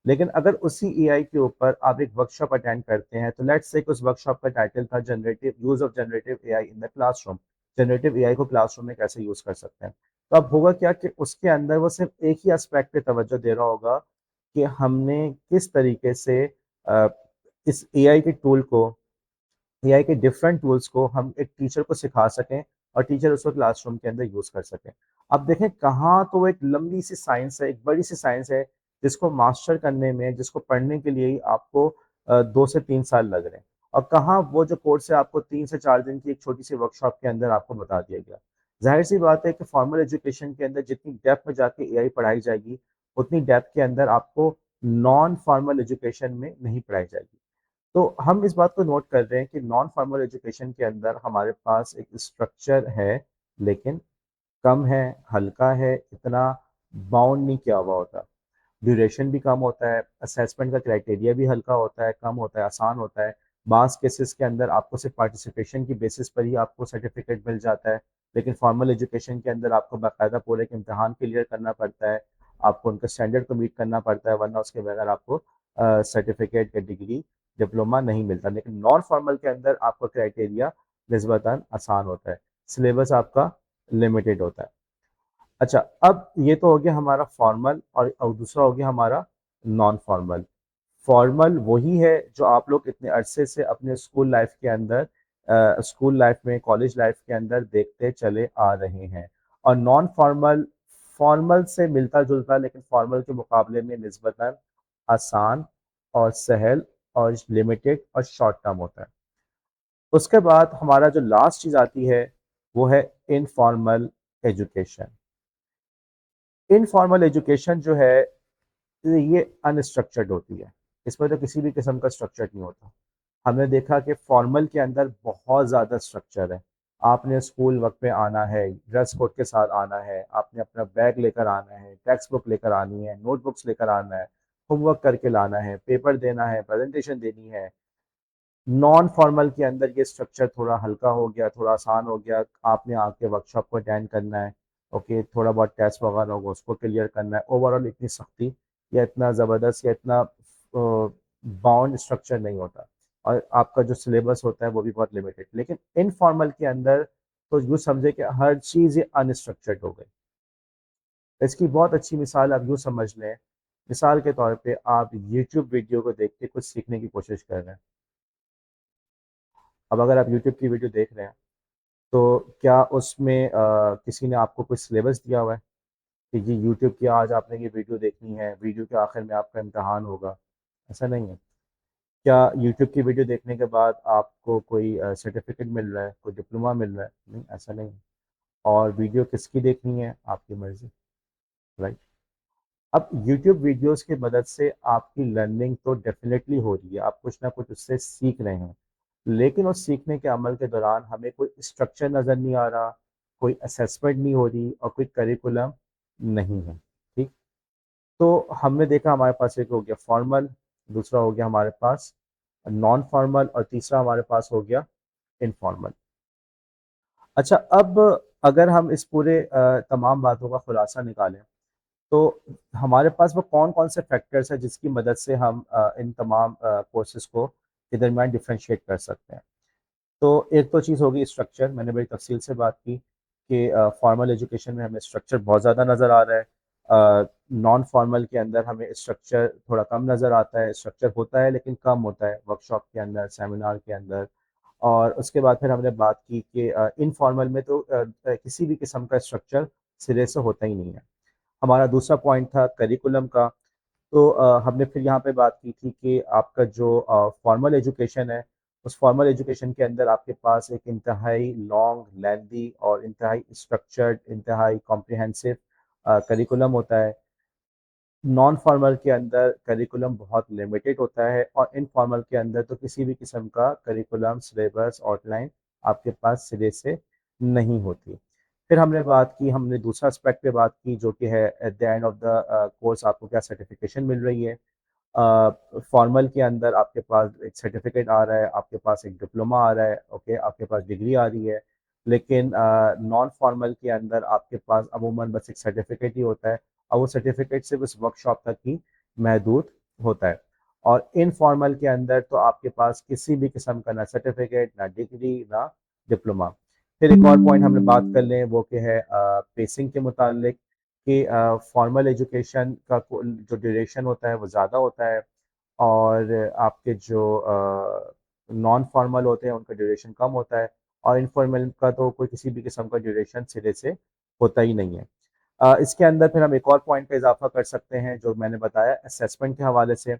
लेकिन अगर उसी एआई के ऊपर आप एक वर्कशॉप अटेंड करते हैं, तो लेट्स से उस वर्कशॉप का टाइटल था generative use of generative AI in the classroom, generative AI को क्लासरूम में कैसे यूज कर सकते हैं। तो अब होगा क्या कि उसके अंदर वो सिर्फ एक ही एस्पेक्ट पे तवज्जो दे रहा होगा कि हमने किस तरीके से अ, इस एआई के टूल को, एआई के डिफरेंट टूल्स को हम एक टीचर को सिखा सकें और टीचर उसको क्लासरूम के अंदर यूज कर सकें। अब देखें, कहाँ तो एक लंबी सी साइंस है, एक बड़ी सी साइंस है, जिसको मास्टर करने में, जिसको पढ़ने के लिए ही आपको 2 से 3 साल लग रहे हैं, और कहाँ वो जो कोर्स है आपको 3 से 4 दिन की एक छोटी सी वर्कशॉप के अंदर आपको बता दिया गया। जाहिर सी बात है कि फॉर्मल एजुकेशन के अंदर जितनी डेप्थ में जाके एआई पढ़ाई जाएगी, उतनी डेप्थ के अंदर आपको नॉन फॉर्मल एजुकेशन में नहीं पढ़ाई जाएगी। तो हम इस बात को नोट कर रहे हैं कि नॉन फॉर्मल एजुकेशन के अंदर हमारे पास एक स्ट्रक्चर है, लेकिन कम है, हल्का है, इतना बाउंड नहीं किया हुआ होता। ड्यूरेशन भी कम होता है, असेसमेंट का क्राइटेरिया भी हल्का होता है, कम होता है, आसान होता है। बास केसेस के अंदर आपको सिर्फ पार्टिसिपेशन की बेसिस पर ही आपको सर्टिफिकेट मिल जाता है, लेकिन फॉर्मल एजुकेशन के अंदर आपको बाकायदा पूरे एक इम्तहान क्लियर करना पड़ता है, आपको उनके स्टैंडर्ड को मीट करना पड़ता है, वरना उसके बगैर आपको सर्टिफिकेट या डिग्री, डिप्लोमा नहीं मिलता। लेकिन नॉन फॉर्मल के अंदर आपका क्राइटेरिया निस्बतन आसान होता है, सिलेबस आपका लिमिटेड होता है। अच्छा, अब ये तो हो गया हमारा फॉर्मल, और दूसरा हो गया हमारा नॉन फॉर्मल। फॉर्मल वही है जो आप लोग इतने अरसे से अपने स्कूल लाइफ के अंदर, स्कूल लाइफ में, कॉलेज लाइफ के अंदर देखते चले आ रहे हैं। और नॉन फॉर्मल, फॉर्मल से मिलता जुलता, लेकिन फॉर्मल के मुकाबले में निस्बतन आसान और सहल और लिमिटेड और शॉर्ट टर्म होता है। उसके बाद हमारा जो लास्ट चीज़ आती है वो है इनफॉर्मल एजुकेशन। इनफॉर्मल एजुकेशन जो है, ये अनस्ट्रक्चर्ड होती है, इसमें तो किसी भी किस्म का स्ट्रक्चर नहीं होता। हमने देखा कि फॉर्मल के अंदर बहुत ज़्यादा स्ट्रक्चर है। आपने स्कूल वक्त पे आना है, ड्रेस कोड के साथ आना है, आपने अपना बैग लेकर आना है, टेक्स्ट बुक लेकर आनी है, नोटबुक्स लेकर आना है, होमवर्क करके लाना है, पेपर देना है, प्रेजेंटेशन देनी है। नॉन फॉर्मल के अंदर ये स्ट्रक्चर थोड़ा हल्का हो गया, थोड़ा आसान हो गया। आपने आके वर्कशॉप को अटेंड करना है, ओके, थोड़ा बहुत टेस्ट वगैरह होगा उसको क्लियर करना है। ओवरऑल इतनी सख्ती या इतना ज़बरदस्त या इतना बाउंड स्ट्रक्चर नहीं होता, और आपका जो सिलेबस होता है वो भी बहुत लिमिटेड। लेकिन इनफॉर्मल के अंदर तो यूँ समझे कि हर चीज़ ये अनस्ट्रक्चर्ड हो गई। इसकी बहुत अच्छी मिसाल आप यूँ समझ लें, मिसाल के तौर पे आप यूट्यूब वीडियो को देख के कुछ सीखने की कोशिश कर रहे हैं। अब अगर आप यूट्यूब की वीडियो देख रहे हैं, तो क्या उसमें किसी ने आपको कुछ सिलेबस दिया हुआ है कि जी यूट्यूब की आज आपने ये वीडियो देखनी है, वीडियो के आखिर में आपका इम्तहान होगा? ऐसा नहीं है। क्या यूट्यूब की वीडियो देखने के बाद आपको कोई सर्टिफिकेट मिल रहा है, कोई डिप्लोमा मिल रहा है? नहीं, ऐसा नहीं है। और वीडियो किसकी देखनी है? आपकी मर्जी, राइट। अब यूट्यूब वीडियोस की मदद से आपकी लर्निंग तो डेफिनेटली हो रही है, आप कुछ ना कुछ उससे सीख रहे हैं, लेकिन उस सीखने के अमल के दौरान हमें कोई स्ट्रक्चर नज़र नहीं आ रहा, कोई असेसमेंट नहीं हो रही, और कोई करिकुलम नहीं है। ठीक। तो हमने देखा हमारे पास एक हो गया फॉर्मल, दूसरा हो गया हमारे पास नॉन फॉर्मल, और तीसरा हमारे पास हो गया इनफॉर्मल। अच्छा, अब अगर हम इस पूरे तमाम बातों का खुलासा निकालें, तो हमारे पास वो कौन कौन से फैक्टर्स हैं जिसकी मदद से हम इन तमाम कोर्सेज को के दरमियान डिफ्रेंशिएट कर सकते हैं। तो एक तो चीज़ होगी स्ट्रक्चर, मैंने बड़ी तफसील से बात की कि फॉर्मल एजुकेशन में हमें स्ट्रक्चर बहुत ज़्यादा नज़र आ रहा है, नॉन फॉर्मल के अंदर हमें स्ट्रक्चर थोड़ा कम नज़र आता है। स्ट्रक्चर होता है लेकिन कम होता है, वर्कशॉप के अंदर, सेमिनार के अंदर। और उसके बाद फिर हमने बात की कि इनफॉर्मल में तो किसी भी किस्म का स्ट्रक्चर सिरे से होता ही नहीं है। हमारा दूसरा पॉइंट था करिकुलम का। तो हमने फिर यहाँ पे बात की थी कि आपका जो फॉर्मल एजुकेशन है, उस फॉर्मल एजुकेशन के अंदर आपके पास एक इंतहाई लॉन्ग, लेंदी और इंतहाई स्ट्रक्चर्ड, इंतहाई कॉम्प्रिहेंसिव करिकुलम होता है। नॉन फॉर्मल के अंदर करिकुलम बहुत लिमिटेड होता है, और इनफॉर्मल के अंदर तो किसी भी किस्म का करिकुलम, सिलेबस, आउटलाइन आपके पास सिरे से नहीं होती। फिर हमने बात की, हमने दूसरा एस्पेक्ट पे बात की, जो कि है at the end of the course आपको क्या सर्टिफिकेशन मिल रही है। फॉर्मल के अंदर आपके पास एक सर्टिफिकेट आ रहा है, आपके पास एक डिप्लोमा आ रहा है, ओके, आपके पास डिग्री आ रही है। लेकिन नॉन फॉर्मल के अंदर आपके पास अमूमन बस एक सर्टिफिकेट ही होता है, और वो सर्टिफिकेट सिर्फ उस वर्कशॉप तक ही महदूद होता है। और इनफॉर्मल के अंदर तो आपके पास किसी भी किस्म का ना सर्टिफिकेट, ना डिग्री, ना डिप्लोमा। फिर एक और पॉइंट हमने बात कर लें, वो कि है पेसिंग के मुतालिक, कि फॉर्मल एजुकेशन का जो ड्यूरेशन होता है वो ज़्यादा होता है, और आपके जो नॉन फॉर्मल होते हैं उनका ड्यूरेशन कम होता है, और इनफॉर्मल का तो कोई किसी भी किस्म का ड्यूरेशन सिरे से होता ही नहीं है। इसके अंदर फिर हम एक और पॉइंट का इजाफा कर सकते हैं जो मैंने बताया असेसमेंट के हवाले से,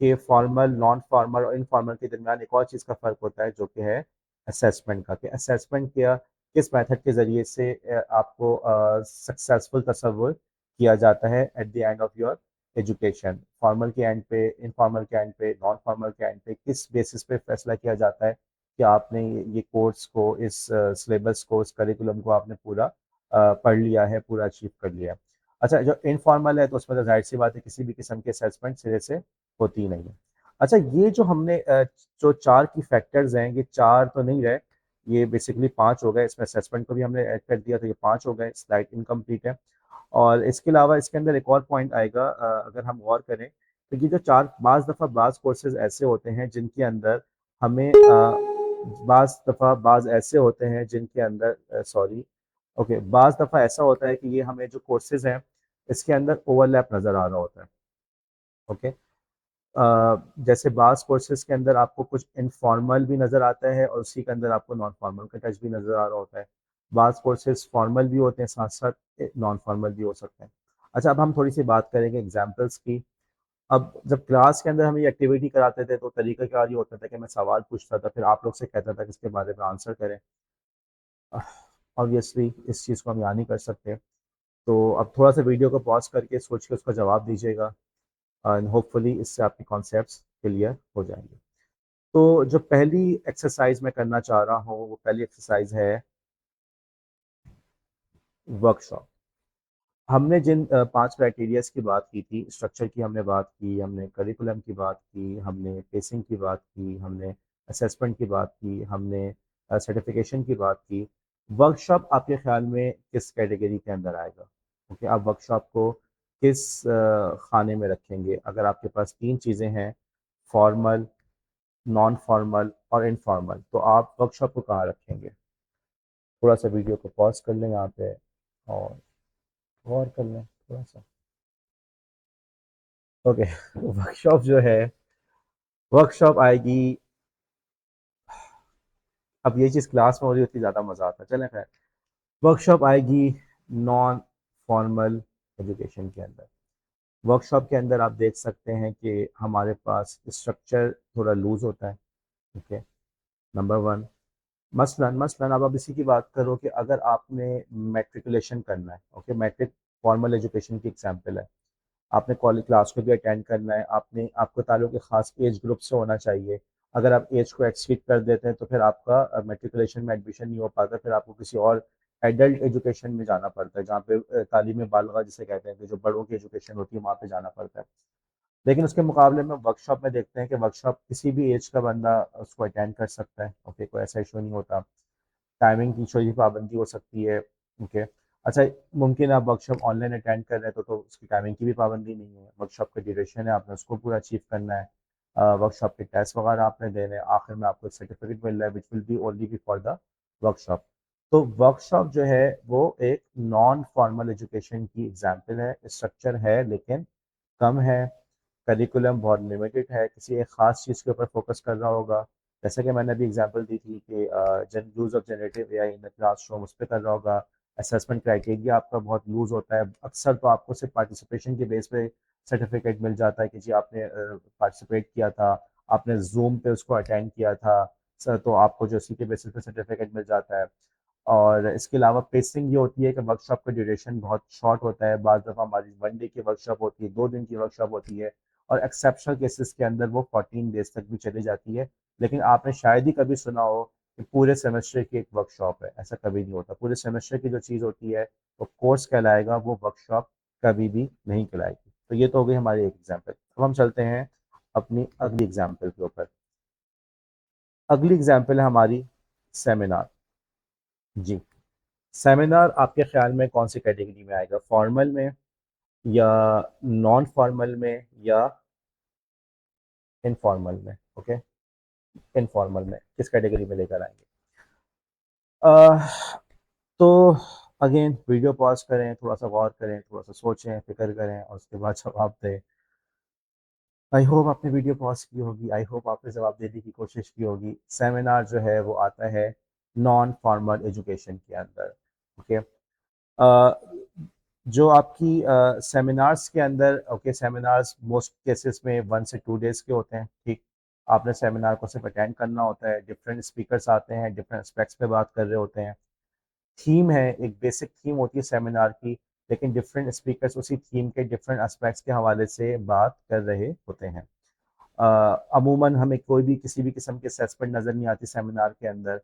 कि फॉर्मल, नॉन फॉर्मल और इनफॉर्मल के दरमियान एक और चीज़ का फ़र्क होता है जो कि है असेसमेंट का, कि असेसमेंट किया किस मेथड के ज़रिए से आपको सक्सेसफुल तस्वुर किया जाता है at the end of your education. Formal के एंड पे, इनफॉर्मल के एंड पे, नॉन फॉर्मल के एंड पे किस बेसिस पे फैसला किया जाता है कि आपने ये कोर्स को, इस सिलेबस को, इस करिकुलम को आपने पूरा पढ़ लिया है, पूरा अचीव कर लिया है। अच्छा, जो इनफॉर्मल है तो उसमें तो जाहिर सी बात है किसी भी किस्म की असेसमेंट सिरे से होती ही नहीं है। अच्छा, ये जो हमने जो चार की फैक्टर्स हैं, ये चार तो नहीं रहे, ये बेसिकली पांच हो गए। इसमें असेसमेंट को भी हमने ऐड कर दिया तो ये पांच हो गए, स्लाइड इनकम्प्लीट है। और इसके अलावा इसके अंदर एक और पॉइंट आएगा, अगर हम गौर करें तो ये जो चार, बाज़ दफ़ा बाज़ कोर्सेज ऐसे होते हैं जिनके अंदर हमें बाज़ दफ़ा बाज़ ऐसे होते हैं जिनके अंदर सॉरी ओके, बाज़ दफ़ा ऐसा होता है कि ये हमें जो कोर्सेज हैं इसके अंदर ओवरलैप नज़र आ रहा होता है। ओके, जैसे बाज़ कोर्सेज के अंदर आपको कुछ इनफॉर्मल भी नज़र आता है और उसी के अंदर आपको नॉन फॉर्मल का टच भी नज़र आ रहा होता है। बाज़ कोर्सेज फॉर्मल भी होते हैं, साथ साथ नॉन फॉर्मल भी हो सकते हैं। अच्छा, अब हम थोड़ी सी बात करेंगे एग्जाम्पल्स की। अब जब क्लास के अंदर हम ये एक्टिविटी कराते थे तो तरीका क्या ये होता था कि मैं सवाल पूछता था, फिर आप लोग से कहता था कि इसके बारे में आंसर करें। ऑब्वियसली इस चीज़ को हम यहाँ नहीं कर सकते, तो अब थोड़ा सा वीडियो को पॉज करके सोच के उसका जवाब दीजिएगा, एंड होपफुली इससे आपके कॉन्सेप्ट्स क्लियर हो जाएंगे। तो जो पहली एक्सरसाइज मैं करना चाह रहा हूँ वो पहली एक्सरसाइज है वर्कशॉप। हमने जिन पांच क्राइटेरियाज की बात की थी, स्ट्रक्चर की हमने बात की, हमने करिकुलम की बात की, हमने पेसिंग की बात की, हमने असेसमेंट की बात की, हमने सर्टिफिकेशन की बात की। वर्कशॉप आपके ख्याल में किस कैटेगरी के अंदर आएगा? ओके, आप वर्कशॉप को किस खाने में रखेंगे? अगर आपके पास तीन चीज़ें हैं, फॉर्मल, नॉन फॉर्मल और इनफॉर्मल, तो आप वर्कशॉप को कहाँ रखेंगे? थोड़ा सा वीडियो को पॉज कर लें यहाँ पे और गौर कर लें थोड़ा सा। ओके, वर्कशॉप जो है, वर्कशॉप आएगी। अब ये चीज़ क्लास में हो रही होती ज़्यादा मज़ा आता, चलें खैर। वर्कशॉप आएगी नॉन फॉर्मल एजुकेशन के अंदर। वर्कशॉप के अंदर आप देख सकते हैं कि हमारे पास स्ट्रक्चर थोड़ा लूज होता है। Okay, number one. मसलन मसलन अब इसी की बात करो कि अगर आपने मेट्रिकुलेशन करना है, ओके, मैट्रिक फॉर्मल एजुकेशन की एग्जांपल है। आपने कॉलेज क्लास को भी अटेंड करना है, आपने आपको ताल्लुक एक खास एज ग्रुप से होना चाहिए। अगर आप एज को एक्सीड कर देते हैं तो फिर आपका मेट्रिकुलेशन में एडमिशन नहीं हो पाता, फिर आपको किसी और एडल्ट एजुकेशन में जाना पड़ता है, जहाँ पे तालीम बालिगा जिसे कहते हैं, कि जो बड़ों की एजुकेशन होती है, वहाँ पे जाना पड़ता है। लेकिन उसके मुकाबले में वर्कशॉप में देखते हैं कि वर्कशॉप किसी भी एज का बंदा उसको अटेंड कर सकता है। ओके, कोई ऐसा इशू नहीं होता। टाइमिंग की थोड़ी पाबंदी हो सकती है। ओके, अच्छा, मुमकिन है आप वर्कशॉप ऑनलाइन अटेंड कर रहे हैं तो उसकी टाइमिंग की भी पाबंदी नहीं है। वर्कशॉप का ड्यूरेशन है, आपने उसको पूरा अचीव करना है। वर्कशॉप के टेस्ट वगैरह आपने देने हैं, आखिर में आपको एक सर्टिफिकेट मिल रहा है which will be only be for the workshop. तो वर्कशॉप जो है वो एक नॉन फॉर्मल एजुकेशन की एग्जाम्पल है। स्ट्रक्चर है लेकिन कम है, करिकुलम बहुत लिमिटेड है, किसी एक ख़ास चीज़ के ऊपर फोकस कर रहा होगा। जैसे कि मैंने अभी एग्जांपल दी थी कि जन use of generative AI in the classroom, उस पे कर रहा होगा। असेसमेंट क्राइटेरिया आपका बहुत लूज़ होता है, अक्सर तो आपको सिर्फ पार्टिसिपेशन के बेस पे सर्टिफिकेट मिल जाता है कि जी आपने पार्टिसिपेट किया था, आपने जूम पे उसको अटेंड किया था सर, तो आपको जो उसी के बेसिस पे सर्टिफिकेट मिल जाता है। और इसके अलावा पेसिंग ये होती है कि वर्कशॉप का ड्यूरेशन बहुत शॉर्ट होता है। बाज़ दफ़ा हमारी 1 डे की वर्कशॉप होती है, 2 दिन की वर्कशॉप होती है, और एक्सेप्शनल केसेस के अंदर वो 14 डेज तक भी चली जाती है। लेकिन आपने शायद ही कभी सुना हो कि पूरे सेमेस्टर की एक वर्कशॉप है, ऐसा कभी नहीं होता। पूरे सेमेस्टर की जो चीज़ होती है वो कोर्स कहलाएगा, वो वर्कशॉप कभी भी नहीं कहलाएगी। तो ये तो हो गई हमारी एक एग्जाम्पल। अब हम चलते हैं अपनी अगली एग्जाम्पल के ऊपर। अगली एग्जाम्पल है हमारी सेमिनार। जी, सेमिनार आपके ख्याल में कौन सी कैटेगरी में आएगा? फॉर्मल में, या नॉन फॉर्मल में, या इनफॉर्मल में? ओके, इनफॉर्मल में किस कैटेगरी में लेकर आएंगे? अह, तो अगेन वीडियो पॉज करें, थोड़ा सा गौर करें, थोड़ा सा सोचें, फिक्र करें और उसके बाद जवाब दें। आई होप आपने वीडियो पॉज की होगी, आई होप आपने जवाब देने की कोशिश की होगी। सेमिनार जो है वो आता है नॉन फॉर्मल एजुकेशन के अंदर। ओके, जो आपकी सेमिनार्स के अंदर, ओके, सेमिनार्स मोस्ट केसेस में 1 से 2 डेज के होते हैं। ठीक, आपने सेमिनार को सिर्फ अटेंड करना होता है, डिफरेंट स्पीकर्स आते हैं, डिफरेंट एस्पेक्ट्स पे बात कर रहे होते हैं। थीम है, एक बेसिक थीम होती है सेमिनार की, लेकिन डिफरेंट स्पीकर्स उसी थीम के डिफरेंट एस्पेक्ट्स के हवाले से बात कर रहे होते हैं। अमूमन हमें कोई भी किसी भी किस्म की असेसमेंट नज़र नहीं आती सेमिनार के अंदर,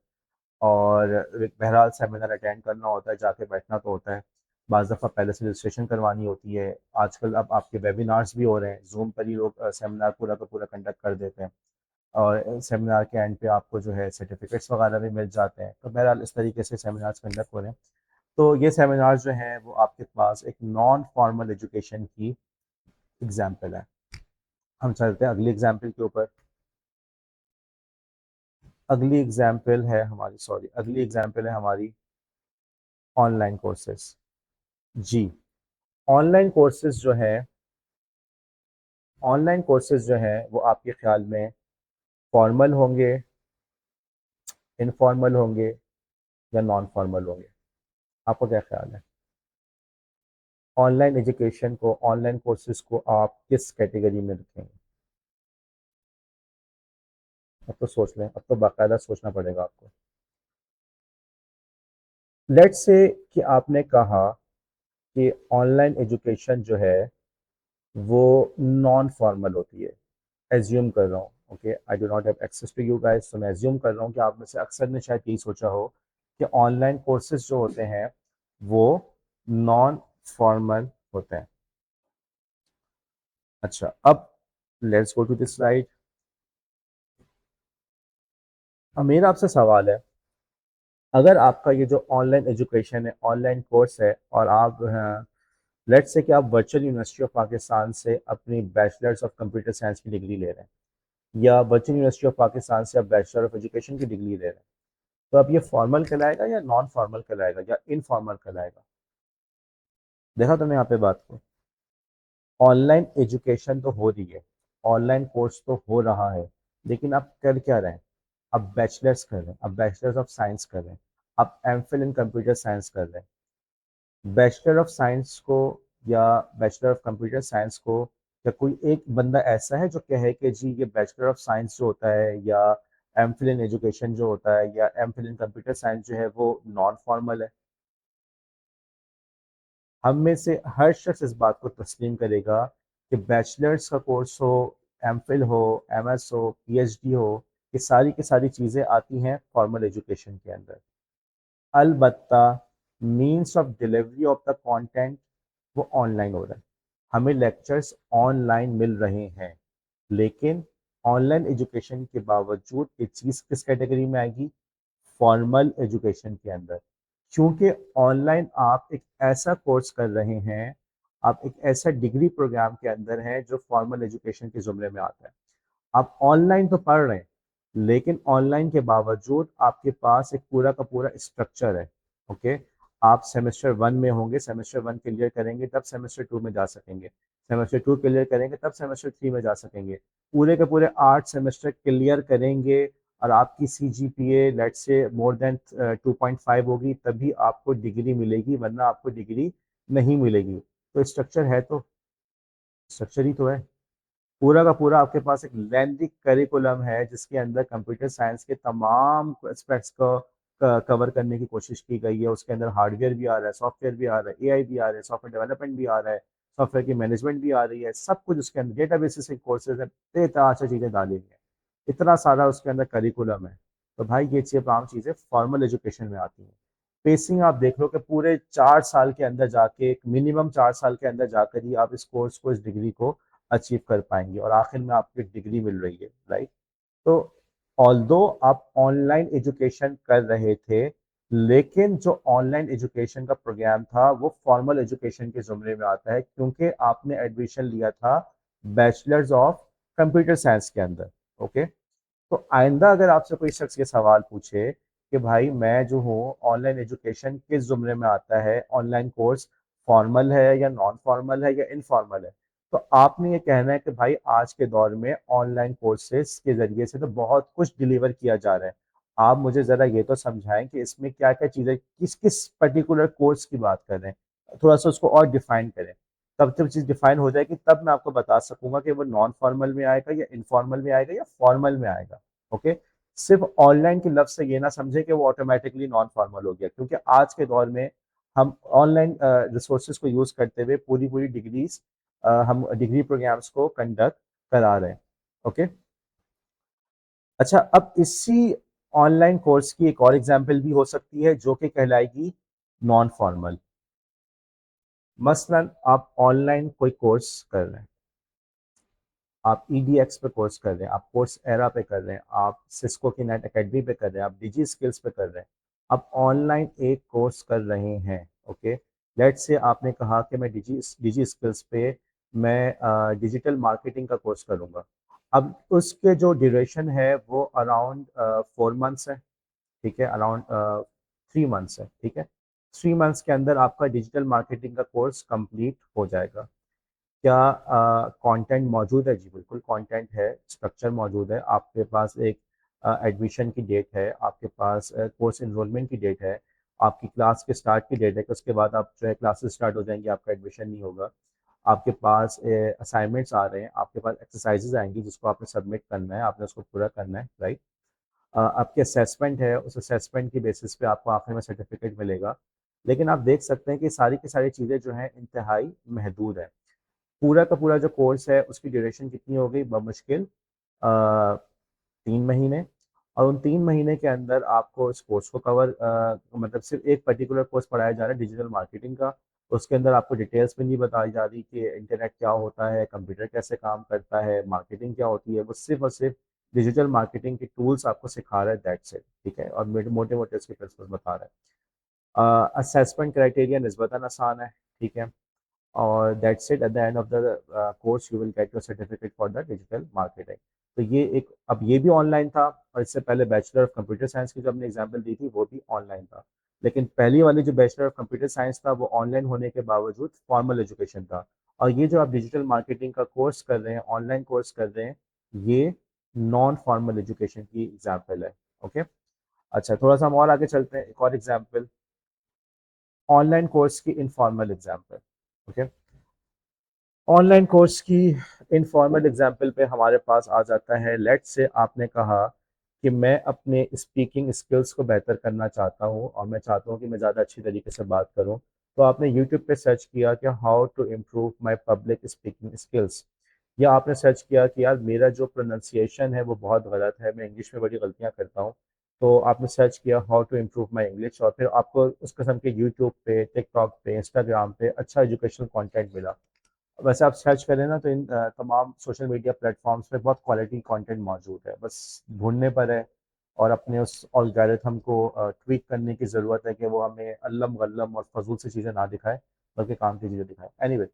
और बहरहाल सेमिनार अटेंड करना होता है, जाके बैठना तो होता है। बाज़ दफ़ा पहले से रजिस्ट्रेशन करवानी होती है। आजकल अब आपके वेबिनार्स भी हो रहे हैं, जूम पर ही लोग सेमिनार पूरा का पूरा कंडक्ट कर देते हैं, और सेमिनार के एंड पे आपको जो है सर्टिफिकेट्स वगैरह भी मिल जाते हैं। तो बहरहाल इस तरीके से सेमिनार्स कंडक्ट हो रहे हैं। तो ये सेमिनार जो हैं वो आपके पास एक नॉन फॉर्मल एजुकेशन की एग्जाम्पल है। हम चलते हैं अगली एग्जाम्पल के ऊपर। अगली एग्जाम्पल है हमारी ऑनलाइन कोर्सेज। जी, ऑनलाइन कोर्सेज जो है ऑनलाइन कोर्सेज जो है वो आपके ख्याल में फॉर्मल होंगे, इनफॉर्मल होंगे, या नॉन फॉर्मल होंगे? आपको क्या ख्याल है? ऑनलाइन एजुकेशन को, ऑनलाइन कोर्सेज को आप किस कैटेगरी में रखेंगे? अब तो सोच लें, अब तो बाकायदा सोचना पड़ेगा आपको। लेट्स से कि आपने कहा कि ऑनलाइन एजुकेशन जो है वो नॉन फॉर्मल होती है। एज्यूम कर रहा हूँ, okay, I do not have access to you guys, तो मैं एज्यूम कर रहा हूँ कि आप में से अक्सर ने शायद यही सोचा हो कि ऑनलाइन कोर्सेज जो होते हैं वो नॉन फॉर्मल होते हैं। अच्छा, अब let's go to this slide. अब मेरा आपसे सवाल है, अगर आपका ये जो ऑनलाइन एजुकेशन है, ऑनलाइन कोर्स है, और आप लेट्स से कि आप वर्चुअल यूनिवर्सिटी ऑफ पाकिस्तान से अपनी बैचलर्स ऑफ कंप्यूटर साइंस की डिग्री ले रहे हैं, या वर्चुअल यूनिवर्सिटी ऑफ पाकिस्तान से आप बैचलर ऑफ एजुकेशन की डिग्री ले रहे हैं, तो अब ये फॉर्मल कहलाएगा या नॉन फॉर्मल कहलाएगा या इनफॉर्मल कहलाएगा? देखा तुमने यहाँ पे बात को? ऑनलाइन एजुकेशन तो हो रही है, ऑनलाइन कोर्स तो हो रहा है, लेकिन आप कर क्या रहे हैं? आप बैचलर्स कर रहे हैं, आप बैचलर्स ऑफ साइंस कर रहे हैं, आप एमफिल इन कंप्यूटर साइंस कर रहे हैं। बैचलर ऑफ साइंस को या बैचलर ऑफ कंप्यूटर साइंस को, या कोई एक बंदा ऐसा है जो कहे कि जी ये बैचलर ऑफ साइंस जो होता है, या एमफिल इन एजुकेशन जो होता है, या एमफिल इन कंप्यूटर साइंस जो है वो नॉन फॉर्मल है? हम में से हर शख्स इस बात को तस्लीम करेगा कि बैचलर्स का कोर्स हो, एमफिल हो, एमएस हो, पीएचडी हो, ये सारी की सारी चीज़ें आती हैं फॉर्मल एजुकेशन के अंदर। अलबत्ता means of delivery of the content वो ऑनलाइन हो रहा है। हमें लेक्चर्स ऑनलाइन मिल रहे हैं, लेकिन ऑनलाइन एजुकेशन के बावजूद ये चीज़ किस कैटेगरी में आएगी? फॉर्मल एजुकेशन के अंदर। क्योंकि ऑनलाइन आप एक ऐसा कोर्स कर रहे हैं, आप एक ऐसा डिग्री प्रोग्राम के अंदर हैं जो फॉर्मल एजुकेशन के जुमरे में आता है। आप ऑनलाइन तो पढ़ रहे हैं, लेकिन ऑनलाइन के बावजूद आपके पास एक पूरा का पूरा स्ट्रक्चर है। ओके, आप सेमेस्टर 1 में होंगे, सेमेस्टर 1 क्लियर करेंगे तब सेमेस्टर 2 में जा सकेंगे, सेमेस्टर 2 क्लियर करेंगे तब सेमेस्टर 3 में जा सकेंगे। पूरे के पूरे 8 सेमेस्टर क्लियर करेंगे, और आपकी CGPA let's say more than 2.5 होगी, तभी आपको डिग्री मिलेगी, वरना आपको डिग्री नहीं मिलेगी। तो स्ट्रक्चर है, तो स्ट्रक्चर ही तो है। पूरा का पूरा आपके पास एक लेंथी करिकुलम है जिसके अंदर कंप्यूटर साइंस के तमाम एस्पेक्ट्स को कवर करने की कोशिश की गई है। उसके अंदर हार्डवेयर भी आ रहा है, सॉफ्टवेयर भी आ रहा है, AI भी आ रहा है, सॉफ्टवेयर डेवलपमेंट भी आ रहा है, सॉफ्टवेयर की मैनेजमेंट भी आ रही है, सब कुछ उसके अंदर, डेटाबेसिस के कोर्सेज है, बेतहाशा चीज़ें डाली हुई हैं, इतना सारा उसके अंदर करिकुलम है। तो भाई ये तमाम चीज़ें फॉर्मल एजुकेशन में आती हैं। पेसिंग आप देख लो कि पूरे 4 साल के अंदर जाके, एक मिनिमम 4 साल के अंदर जाकर ही आप इस कोर्स को, इस डिग्री को अचीव कर पाएंगे, और आखिर में आपको एक डिग्री मिल रही है, राइट? तो ऑल्दो आप ऑनलाइन एजुकेशन कर रहे थे, लेकिन जो ऑनलाइन एजुकेशन का प्रोग्राम था वो फॉर्मल एजुकेशन के जुमरे में आता है, क्योंकि आपने एडमिशन लिया था बैचलर्स ऑफ कंप्यूटर साइंस के अंदर। ओके, तो आइंदा अगर आपसे कोई शख्स ये सवाल पूछे कि भाई मैं जो हूँ ऑनलाइन एजुकेशन किस ज़ुमरे में आता है, ऑनलाइन कोर्स फॉर्मल है या नॉन फॉर्मल है या इनफॉर्मल है। तो आपने ये कहना है कि भाई आज के दौर में ऑनलाइन कोर्सेज के ज़रिए से तो बहुत कुछ डिलीवर किया जा रहा है। आप मुझे ज़रा ये तो समझाएं कि इसमें क्या-क्या चीज़ें किस किस पर्टिकुलर कोर्स की बात कर रहे हैं? थोड़ा-सा उसको और डिफाइन करें। तब जब चीज़ डिफाइन हो जाएगी तब मैं आपको बता सकूंगा कि वो नॉन फॉर्मल में आएगा या इनफॉर्मल में आएगा या फॉर्मल में आएगा। ओके। सिर्फ ऑनलाइन के लफ्ज से ये ना समझे कि वो ऑटोमेटिकली नॉन फॉर्मल हो गया, क्योंकि आज के दौर में हम ऑनलाइन रिसोर्सेज को यूज करते हुए पूरी पूरी डिग्रीज हम डिग्री प्रोग्राम्स को कंडक्ट करा रहे हैं। ओके। अच्छा, अब इसी ऑनलाइन कोर्स की एक और एग्जांपल भी हो सकती है जो कि कहलाएगी नॉन फॉर्मल। मसलन आप ऑनलाइन कोई कोर्स कर रहे हैं, आप EDX पे कोर्स कर रहे हैं, आप कोर्स एरा पे कर रहे हैं, आप सिस्को की नेट एकेडमी पे कर रहे हैं, आप डिजी स्किल्स पे कर रहे हैं, आप ऑनलाइन एक कोर्स कर रहे हैं। ओके। लेट से आपने कहा कि मैं डिजी डिजी स्किल्स पे मैं डिजिटल मार्केटिंग का कोर्स करूंगा। अब उसके जो ड्यूरेशन है वो अराउंड 4 मंथ्स है। ठीक है, अराउंड 3 मंथ्स है। ठीक है, 3 मंथ्स के अंदर आपका डिजिटल मार्केटिंग का कोर्स कंप्लीट हो जाएगा। क्या कंटेंट मौजूद है? जी बिल्कुल कंटेंट है, स्ट्रक्चर मौजूद है। आपके पास एक एडमिशन की डेट है, आपके पास कोर्स इनरोलमेंट की डेट है, आपकी क्लास के स्टार्ट की डेट है कि उसके बाद आप जो है क्लासेस स्टार्ट हो जाएंगी, आपका एडमिशन नहीं होगा। आपके पास असाइनमेंट्स आ रहे हैं, आपके पास एक्सरसाइजेज आएंगी जिसको आपने सबमिट करना है, आपने उसको पूरा करना है, राइट। आपकी असेसमेंट है, उस असेसमेंट की बेसिस पे आपको आखिर में सर्टिफिकेट मिलेगा। लेकिन आप देख सकते हैं कि सारी की सारी चीज़ें जो हैं इंतहाई महदूद है। पूरा का पूरा जो कोर्स है उसकी ड्यूरेशन कितनी हो गई? बमुश्किल 3 महीने। और उन 3 महीने के अंदर आपको इस कोर्स को कवर मतलब सिर्फ एक पर्टिकुलर कोर्स पढ़ाया जा रहा है डिजिटल मार्केटिंग का। उसके अंदर आपको डिटेल्स भी नहीं बताई जा रही कि इंटरनेट क्या होता है, कंप्यूटर कैसे काम करता है, मार्केटिंग क्या होती है। वो सिर्फ और सिर्फ डिजिटल मार्केटिंग के टूल्स आपको सिखा रहा है, दैट्स इट। ठीक है, और मोटे मोटे उसके प्रिंसिपल बता रहा है। असेसमेंट क्राइटेरिया निस्बतन आसान है। ठीक है, और that's it. At the end of the course you will get your certificate for the digital marketing. तो ये एक, अब ये भी ऑनलाइन था, और इससे पहले बैचलर ऑफ कंप्यूटर साइंस की जो हमने एग्जांपल दी थी वो भी ऑनलाइन था। लेकिन पहली वाली जो बैचलर ऑफ कंप्यूटर साइंस था वो ऑनलाइन होने के बावजूद फॉर्मल एजुकेशन था। और ये जो आप डिजिटल मार्केटिंग का कोर्स कर रहे हैं, ऑनलाइन कोर्स कर रहे हैं, ये नॉन फॉर्मल एजुकेशन की एग्जाम्पल है। ओके। अच्छा, थोड़ा सा हम और आगे चलते हैं, एक और एग्जाम्पल, ऑनलाइन कोर्स की informal example. Okay. Online course की इनफॉर्मल एग्जाम्पल पे हमारे पास आ जाता है, लेट से आपने कहा कि मैं अपने स्पीकिंग स्किल्स को बेहतर करना चाहता हूँ और मैं चाहता हूँ कि मैं ज़्यादा अच्छी तरीके से बात करूँ। तो आपने यूट्यूब पे सर्च किया कि how to improve my public speaking skills, या आपने सर्च किया कि यार मेरा जो प्रोनाउंसिएशन है वो बहुत गलत है, मैं इंग्लिश में बड़ी गलतियाँ करता हूँ। तो आपने सर्च किया how to improve my English, और फिर आपको उस किस्म के यूट्यूब पे, टिकटॉक पे, इंस्टाग्राम पे अच्छा एजुकेशनल कंटेंट मिला। वैसे आप सर्च करें ना तो इन तमाम सोशल मीडिया प्लेटफॉर्म्स पे बहुत क्वालिटी कंटेंट मौजूद है, बस ढूंढने पर है। और अपने उस एल्गोरिथम को ट्वीक करने की ज़रूरत है कि वो हमें अल्लम गल्लम और फजूल सी चीज़ें ना दिखाए, बल्कि काम की चीज़ें दिखाए। एनीवे,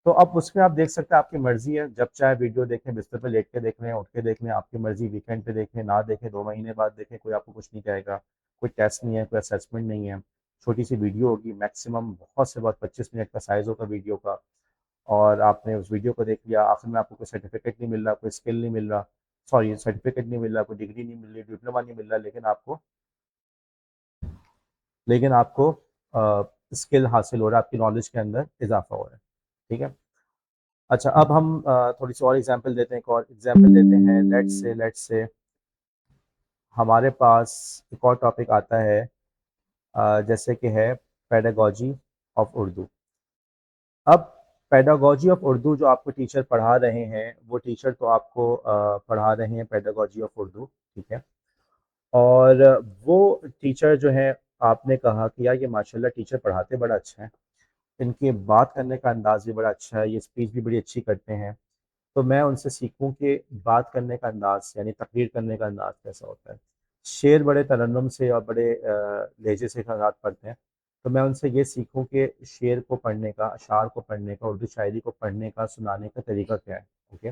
तो अब उसमें आप देख सकते हैं, आपकी मर्जी है, जब चाहे वीडियो देखें, बिस्तर पे लेट के देख लें, उठ के देख लें, आपकी मर्जी। वीकेंड पे देखें, ना देखें, 2 महीने बाद देखें, कोई आपको कुछ नहीं कहेगा। कोई टेस्ट नहीं है, कोई असेसमेंट नहीं है। छोटी सी वीडियो होगी, मैक्सिमम बहुत से बहुत 25 मिनट का साइज होगा वीडियो का। और आपने उस वीडियो को देख लिया, आखिर में आपको कोई सर्टिफिकेट नहीं मिल रहा, कोई स्किल नहीं मिल रहा, सॉरी सर्टिफिकेट नहीं मिल रहा, कोई डिग्री नहीं मिल रही, डिप्लोमा नहीं मिल रहा, लेकिन आपको स्किल हासिल हो रहा है, आपकी नॉलेज के अंदर इजाफा हो रहा है। ठीक है। अच्छा, अब हम थोड़ी सी और एग्जांपल देते हैं, एक और एग्जांपल देते हैं। लेट्स से हमारे पास एक और टॉपिक आता है, जैसे कि है पेडागोजी ऑफ उर्दू। अब पेडागोजी ऑफ उर्दू जो आपको टीचर पढ़ा रहे हैं, वो टीचर तो आपको पढ़ा रहे हैं पेडागोजी ऑफ उर्दू। ठीक है, और वो टीचर जो है, आपने कहा कि यार ये माशाल्लाह टीचर पढ़ाते बड़ा अच्छा है, इनके बात करने का अंदाज भी बड़ा अच्छा है, ये स्पीच भी बड़ी अच्छी करते हैं। तो मैं उनसे सीखूं कि बात करने का अंदाज यानी तकरीर करने का अंदाज कैसा होता है। शेर बड़े तरन्नुम से और बड़े लहजे से ख़ास पढ़ते हैं। तो मैं उनसे ये सीखूं कि शेर को पढ़ने का, अशार को पढ़ने का, उर्दू शायरी को पढ़ने का, सुनाने का तरीका क्या है। ओके।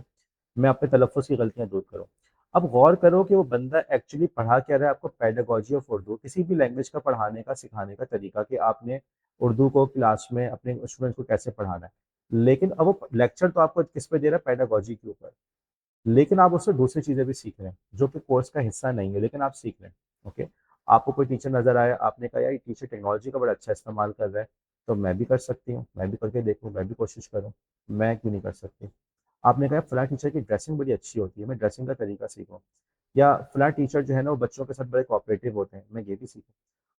मैं अपने तलफ़ुज़ की गलतियाँ दूर करूँ। अब गौर करो कि वो बंदा एक्चुअली पढ़ा क्या रहा है आपको, पेडागोजी ऑफ उर्दू, किसी भी लैंग्वेज का पढ़ाने का सिखाने का तरीका कि आपने उर्दू को क्लास में अपने स्टूडेंट्स को कैसे पढ़ाना है। लेकिन अब वो लेक्चर तो आपको किस पे दे रहा है, पेडागोजी के ऊपर। लेकिन आप उससे दूसरी चीजें भी सीख रहे हैं जो कि कोर्स का हिस्सा नहीं है, लेकिन आप सीख रहे हैं। ओके। आपको कोई टीचर नजर आया, आपने कहा यार ये टीचर टेक्नोलॉजी का बड़ा अच्छा इस्तेमाल कर रहा है, तो मैं भी कर सकती हूँ, मैं भी करके देखूँ, मैं भी कोशिश करूँ, मैं क्यों नहीं कर सकती। आपने कहा फलां टीचर की ड्रेसिंग बड़ी अच्छी होती है, मैं ड्रेसिंग का तरीका सीखूँ। या फलां टीचर जो है ना वो बच्चों के साथ बड़े कोऑपरेटिव होते हैं, मैं ये भी सीखूँ।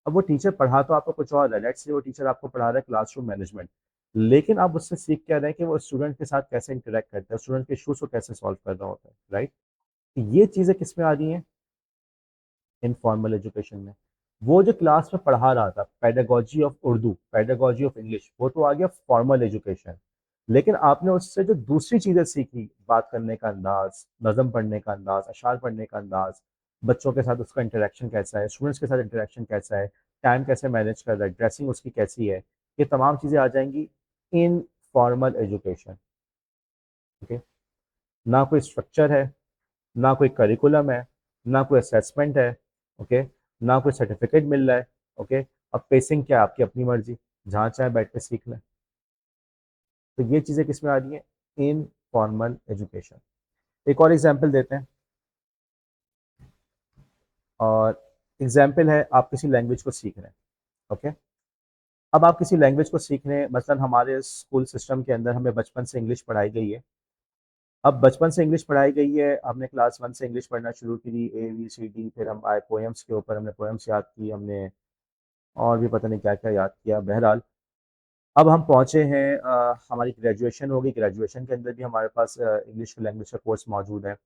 अब वो टीचर पढ़ा तो आपको कुछ और है, लेट्स से वो टीचर आपको पढ़ा रहा है क्लासरूम मैनेजमेंट, लेकिन आप उससे सीख क्या रहे हैं कि वो स्टूडेंट के साथ कैसे इंटरेक्ट करता है, स्टूडेंट के इशूज को कैसे सॉल्व कर रहा होता है, राइट। ये चीजें किस में आ रही हैं, इनफॉर्मल एजुकेशन में। वो जो क्लास में पढ़ा रहा था pedagogy of Urdu, pedagogy of English, वो तो आ गया फॉर्मल एजुकेशन। लेकिन आपने उससे जो दूसरी चीजें सीखी, बात करने का अंदाज, नज़म पढ़ने का अंदाज, अशार पढ़ने का अंदाज, बच्चों के साथ उसका इंटरेक्शन कैसा है, स्टूडेंट्स के साथ इंटरेक्शन कैसा है, टाइम कैसे मैनेज कर रहा है, ड्रेसिंग उसकी कैसी है, ये तमाम चीजें आ जाएंगी इन फॉर्मल एजुकेशन। ओके। ना कोई स्ट्रक्चर है, ना कोई करिकुलम है, ना कोई असेसमेंट है। ओके। ना कोई सर्टिफिकेट मिल रहा है। ओके। अब पेसिंग क्या है, आपकी अपनी मर्जी, जहाँ चाहे बैठ के सीख लें। तो ये चीज़ें किस में आ रही हैं, इन फॉर्मल एजुकेशन। एक और एग्जाम्पल देते हैं। और एग्जाम्पल है, आप किसी लैंग्वेज को सीख रहे हैं। ओके। अब आप किसी लैंग्वेज को सीख रहे हैं, मतलब हमारे स्कूल सिस्टम के अंदर हमें बचपन से इंग्लिश पढ़ाई गई है। अब बचपन से इंग्लिश पढ़ाई गई है, हमने क्लास वन से इंग्लिश पढ़ना शुरू की, ABCD, फिर हम आए पोएम्स के ऊपर, हमने पोएम्स याद की, हमने और भी पता नहीं क्या क्या याद किया। बहरहाल अब हम पहुंचे हैं, हमारी ग्रेजुएशन होगी, ग्रेजुएशन के अंदर भी हमारे पास इंग्लिश लैंग्वेज का कोर्स मौजूद है।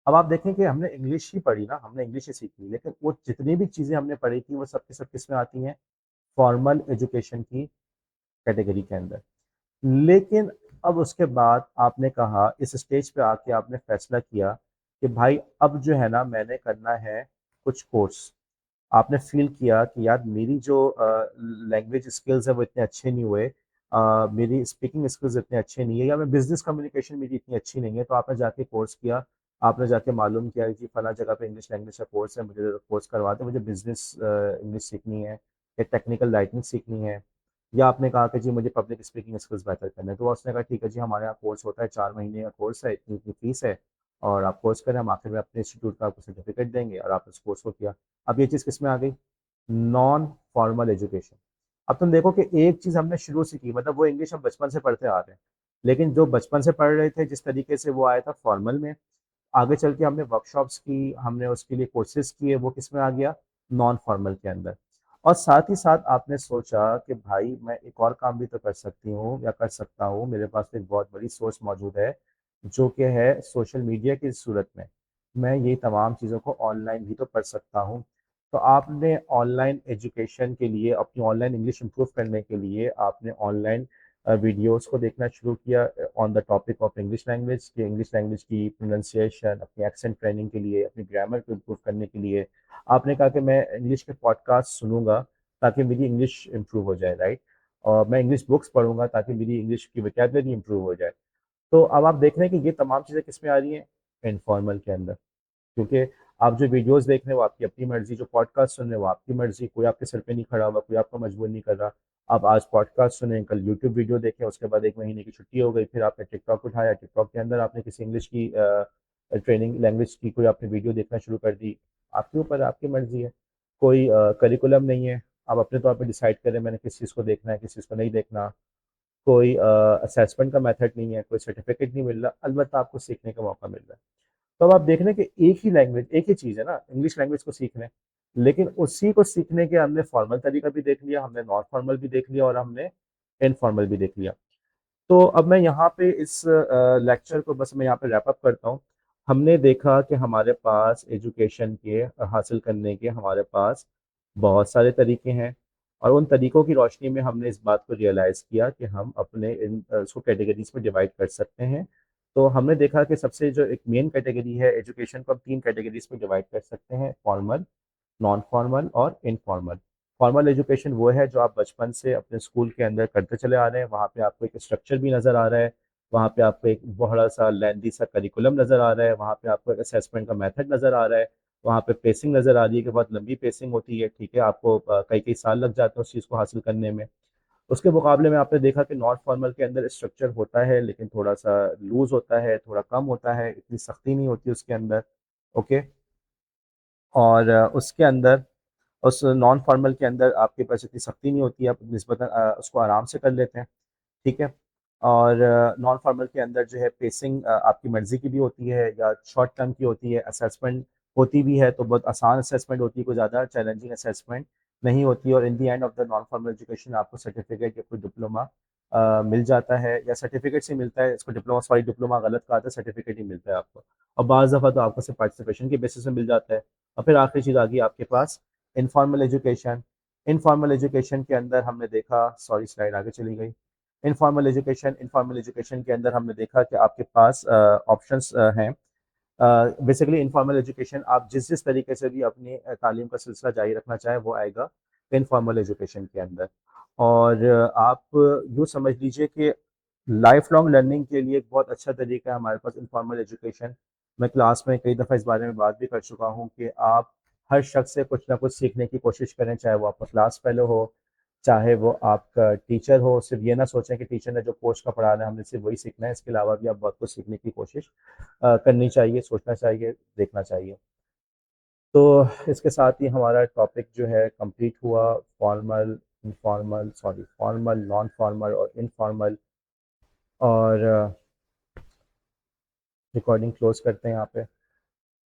अब आप देखें कि हमने इंग्लिश ही पढ़ी ना, हमने इंग्लिश ही सीखी, लेकिन वो जितनी भी चीज़ें हमने पढ़ी थी वो सब के सब किस में आती हैं, फॉर्मल एजुकेशन की कैटेगरी के अंदर। लेकिन अब उसके बाद आपने कहा, इस स्टेज पे आके आपने फैसला किया कि भाई अब जो है ना मैंने करना है कुछ कोर्स। आपने फील किया कि यार मेरी जो लैंग्वेज स्किल्स है वो इतने अच्छे नहीं हुए, मेरी स्पीकिंग स्किल्स इतने अच्छे नहीं है, या मैं बिजनेस कम्युनिकेशन मेरी इतनी अच्छी नहीं है, तो आपने जाके कोर्स किया। आपने जाके मालूम किया कि फला जगह पे इंग्लिश लैंग्वेज का कोर्स है, मुझे कोर्स करवा दे, मुझे बिजनेस इंग्लिश सीखनी है, या टेक्निकल राइटिंग सीखनी है। या आपने कहा कि जी मुझे पब्लिक स्पीकिंग स्किल्स बेहतर करना है, तो उसने कहा ठीक है जी, हमारे यहाँ कोर्स होता है, 4 महीने का कोर्स है, इतनी इतनी फीस है, और आप कोर्स करें, हम आखिर में अपने इंस्टीट्यूट का आपको सर्टिफिकेट देंगे, और आप उस कोर्स को किया। अब ये चीज़ किस में आ गई, नॉन फॉर्मल एजुकेशन। अब तुम देखो कि एक चीज़ हमने शुरू से की, मतलब वो इंग्लिश हम बचपन से पढ़ते आ रहे हैं, लेकिन जो बचपन से पढ़ रहे थे जिस तरीके से वो आया था फॉर्मल में, आगे चल के हमने वर्कशॉप्स की, हमने उसके लिए कोर्सेज किए, वो किस में आ गया, नॉन फॉर्मल के अंदर। और साथ ही साथ आपने सोचा कि भाई मैं एक और काम भी तो कर सकती हूँ या कर सकता हूँ, मेरे पास तो एक बहुत बड़ी सोर्स मौजूद है जो कि है सोशल मीडिया की सूरत में, मैं ये तमाम चीज़ों को ऑनलाइन भी तो पढ़ सकता हूँ। तो आपने ऑनलाइन एजुकेशन के लिए, अपनी ऑनलाइन इंग्लिश इंप्रूव करने के लिए आपने ऑनलाइन वीडियोस को देखना शुरू किया on the topic of English language, कि इंग्लिश लैंग्वेज की प्रोनाउंसिएशन, अपनी एक्सेंट ट्रेनिंग के लिए, अपनी ग्रामर को इम्प्रूव करने के लिए। आपने कहा कि मैं इंग्लिश के पॉडकास्ट सुनूंगा ताकि मेरी इंग्लिश इम्प्रूव हो जाए, राइट। और मैं इंग्लिश बुक्स पढ़ूंगा ताकि मेरी इंग्लिश की वोकैबुलरी इंप्रूव हो जाए। तो अब आप देख रहे हैं कि ये तमाम चीज़ें किस में आ रही हैं, इनफॉर्मल के अंदर। क्योंकि आप जो वीडियोस देख रहे हैं वो आपकी अपनी मर्जी, जो पॉडकास्ट सुन रहे हैं वो आपकी मर्जी, कोई आपके सर पे नहीं खड़ा हुआ, कोई आपको मजबूर नहीं कर रहा। आप आज पॉडकास्ट सुने, कल यूट्यूब वीडियो देखें, उसके बाद 1 महीने की छुट्टी हो गई, फिर आपने टिकटॉक उठाया, टिकटॉक के अंदर आपने किसी इंग्लिश की ट्रेनिंग लैंग्वेज की कोई आपने वीडियो देखना शुरू कर दी। आपके ऊपर है, आपकी मर्जी है, कोई करिकुलम नहीं है। आप अपने तौर पर डिसाइड करें मैंने किस चीज़ को देखना है, किस चीज़ को नहीं देखना। कोई असेसमेंट का मेथड नहीं है, कोई सर्टिफिकेट नहीं मिल रहा, अलबत्ता आपको सीखने का मौका मिल रहा है। तो अब आप देख रहे हैं कि एक ही लैंग्वेज, एक ही चीज़ है ना, इंग्लिश लैंग्वेज को सीख रहे हैं, लेकिन उसी को सीखने के हमने फॉर्मल तरीका भी देख लिया, हमने नॉन फॉर्मल भी देख लिया, और हमने इनफॉर्मल भी देख लिया। तो अब मैं यहाँ पे इस लेक्चर को बस मैं यहाँ पे रैप अप करता हूँ। हमने देखा कि हमारे पास एजुकेशन के हासिल करने के हमारे पास बहुत सारे तरीके हैं, और उन तरीकों की रोशनी में हमने इस बात को रियलाइज़ किया कि हम अपने इन इसको कैटेगरीज में डिवाइड कर सकते हैं। तो हमने देखा कि सबसे जो एक मेन कैटेगरी है एजुकेशन को, हम 3 कैटेगरीज में डिवाइड कर सकते हैं, फॉर्मल, नॉन फॉर्मल और इनफॉर्मल। फॉर्मल एजुकेशन वो है जो आप बचपन से अपने स्कूल के अंदर करते चले आ रहे हैं, वहाँ पे आपको एक स्ट्रक्चर भी नज़र आ रहा है, वहाँ पे आपको एक बड़ा सा लेंदी सा करिकुलम नज़र आ रहा है, वहाँ पे आपको एक असेसमेंट का मेथड नज़र आ रहा है, वहाँ पे पेसिंग नज़र आ रही है कि बहुत लंबी पेसिंग होती है, ठीक है, आपको कई कई साल लग जाते हैं उस चीज़ को हासिल करने में। उसके मुकाबले में आपने देखा कि नॉन फॉर्मल के अंदर स्ट्रक्चर होता है लेकिन थोड़ा सा लूज होता है, थोड़ा कम होता है, इतनी सख्ती नहीं होती उसके अंदर। ओके। और उसके अंदर उस नॉन फॉर्मल के अंदर आपके पास इतनी सख्ती नहीं होती है, आप निस्बतन उसको आराम से कर लेते हैं, ठीक है। और नॉन फॉर्मल के अंदर जो है पेसिंग आपकी मर्ज़ी की भी होती है या शॉर्ट टर्म की होती है, असेसमेंट होती भी है तो बहुत आसान असेसमेंट होती है, कोई ज़्यादा चैलेंजिंग असेसमेंट नहीं होती है, और in the end of the non formal education आपको सर्टिफिकेट या कोई डिप्लोमा मिल जाता है, या सर्टिफिकेट से मिलता है, इसको डिप्लोमा, सॉरी डिप्लोमा गलत कहा था, सर्टिफिकेट ही मिलता है आपको। और बाज़ दफ़ा तो आपको सिर्फ पार्टिसिपेशन के बेसिस में मिल जाता है। और फिर आखिरी चीज़ आ गई आपके पास इनफॉर्मल एजुकेशन। इनफॉर्मल एजुकेशन के अंदर हमने देखा, सॉरी स्लाइड आगे चली गई। इनफॉर्मल एजुकेशन के अंदर हमने देखा कि आपके पास ऑप्शंस हैं। बेसिकली इनफॉर्मल एजुकेशन आप जिस जिस तरीके से भी अपनी तालीम का सिलसिला जारी रखना चाहें वो आएगा इनफॉर्मल एजुकेशन के अंदर। और आप यूँ समझ लीजिए कि लाइफ लॉन्ग लर्निंग के लिए एक बहुत अच्छा तरीका है हमारे पास इनफॉर्मल एजुकेशन। मैं क्लास में कई दफ़ा इस बारे में बात भी कर चुका हूँ कि आप हर शख्स से कुछ ना कुछ सीखने की कोशिश करें, चाहे वो आपका क्लास फेलो हो, चाहे वो आपका टीचर हो। सिर्फ ये ना सोचें कि टीचर ने जो कोर्स का पढ़ाना है हमने सिर्फ वही सीखना है, इसके अलावा भी आप बहुत कुछ सीखने की कोशिश करनी चाहिए, सोचना चाहिए, देखना चाहिए। तो इसके साथ ही हमारा टॉपिक जो है कंप्लीट हुआ, formal, informal, sorry formal, non formal और इनफॉर्मल। और रिकॉर्डिंग क्लोज करते हैं यहाँ पे।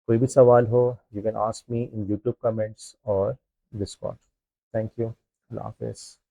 कोई भी सवाल हो you can ask me in YouTube comments और डिस्कॉर्ड। Thank you. अल्लाह हाफिज़।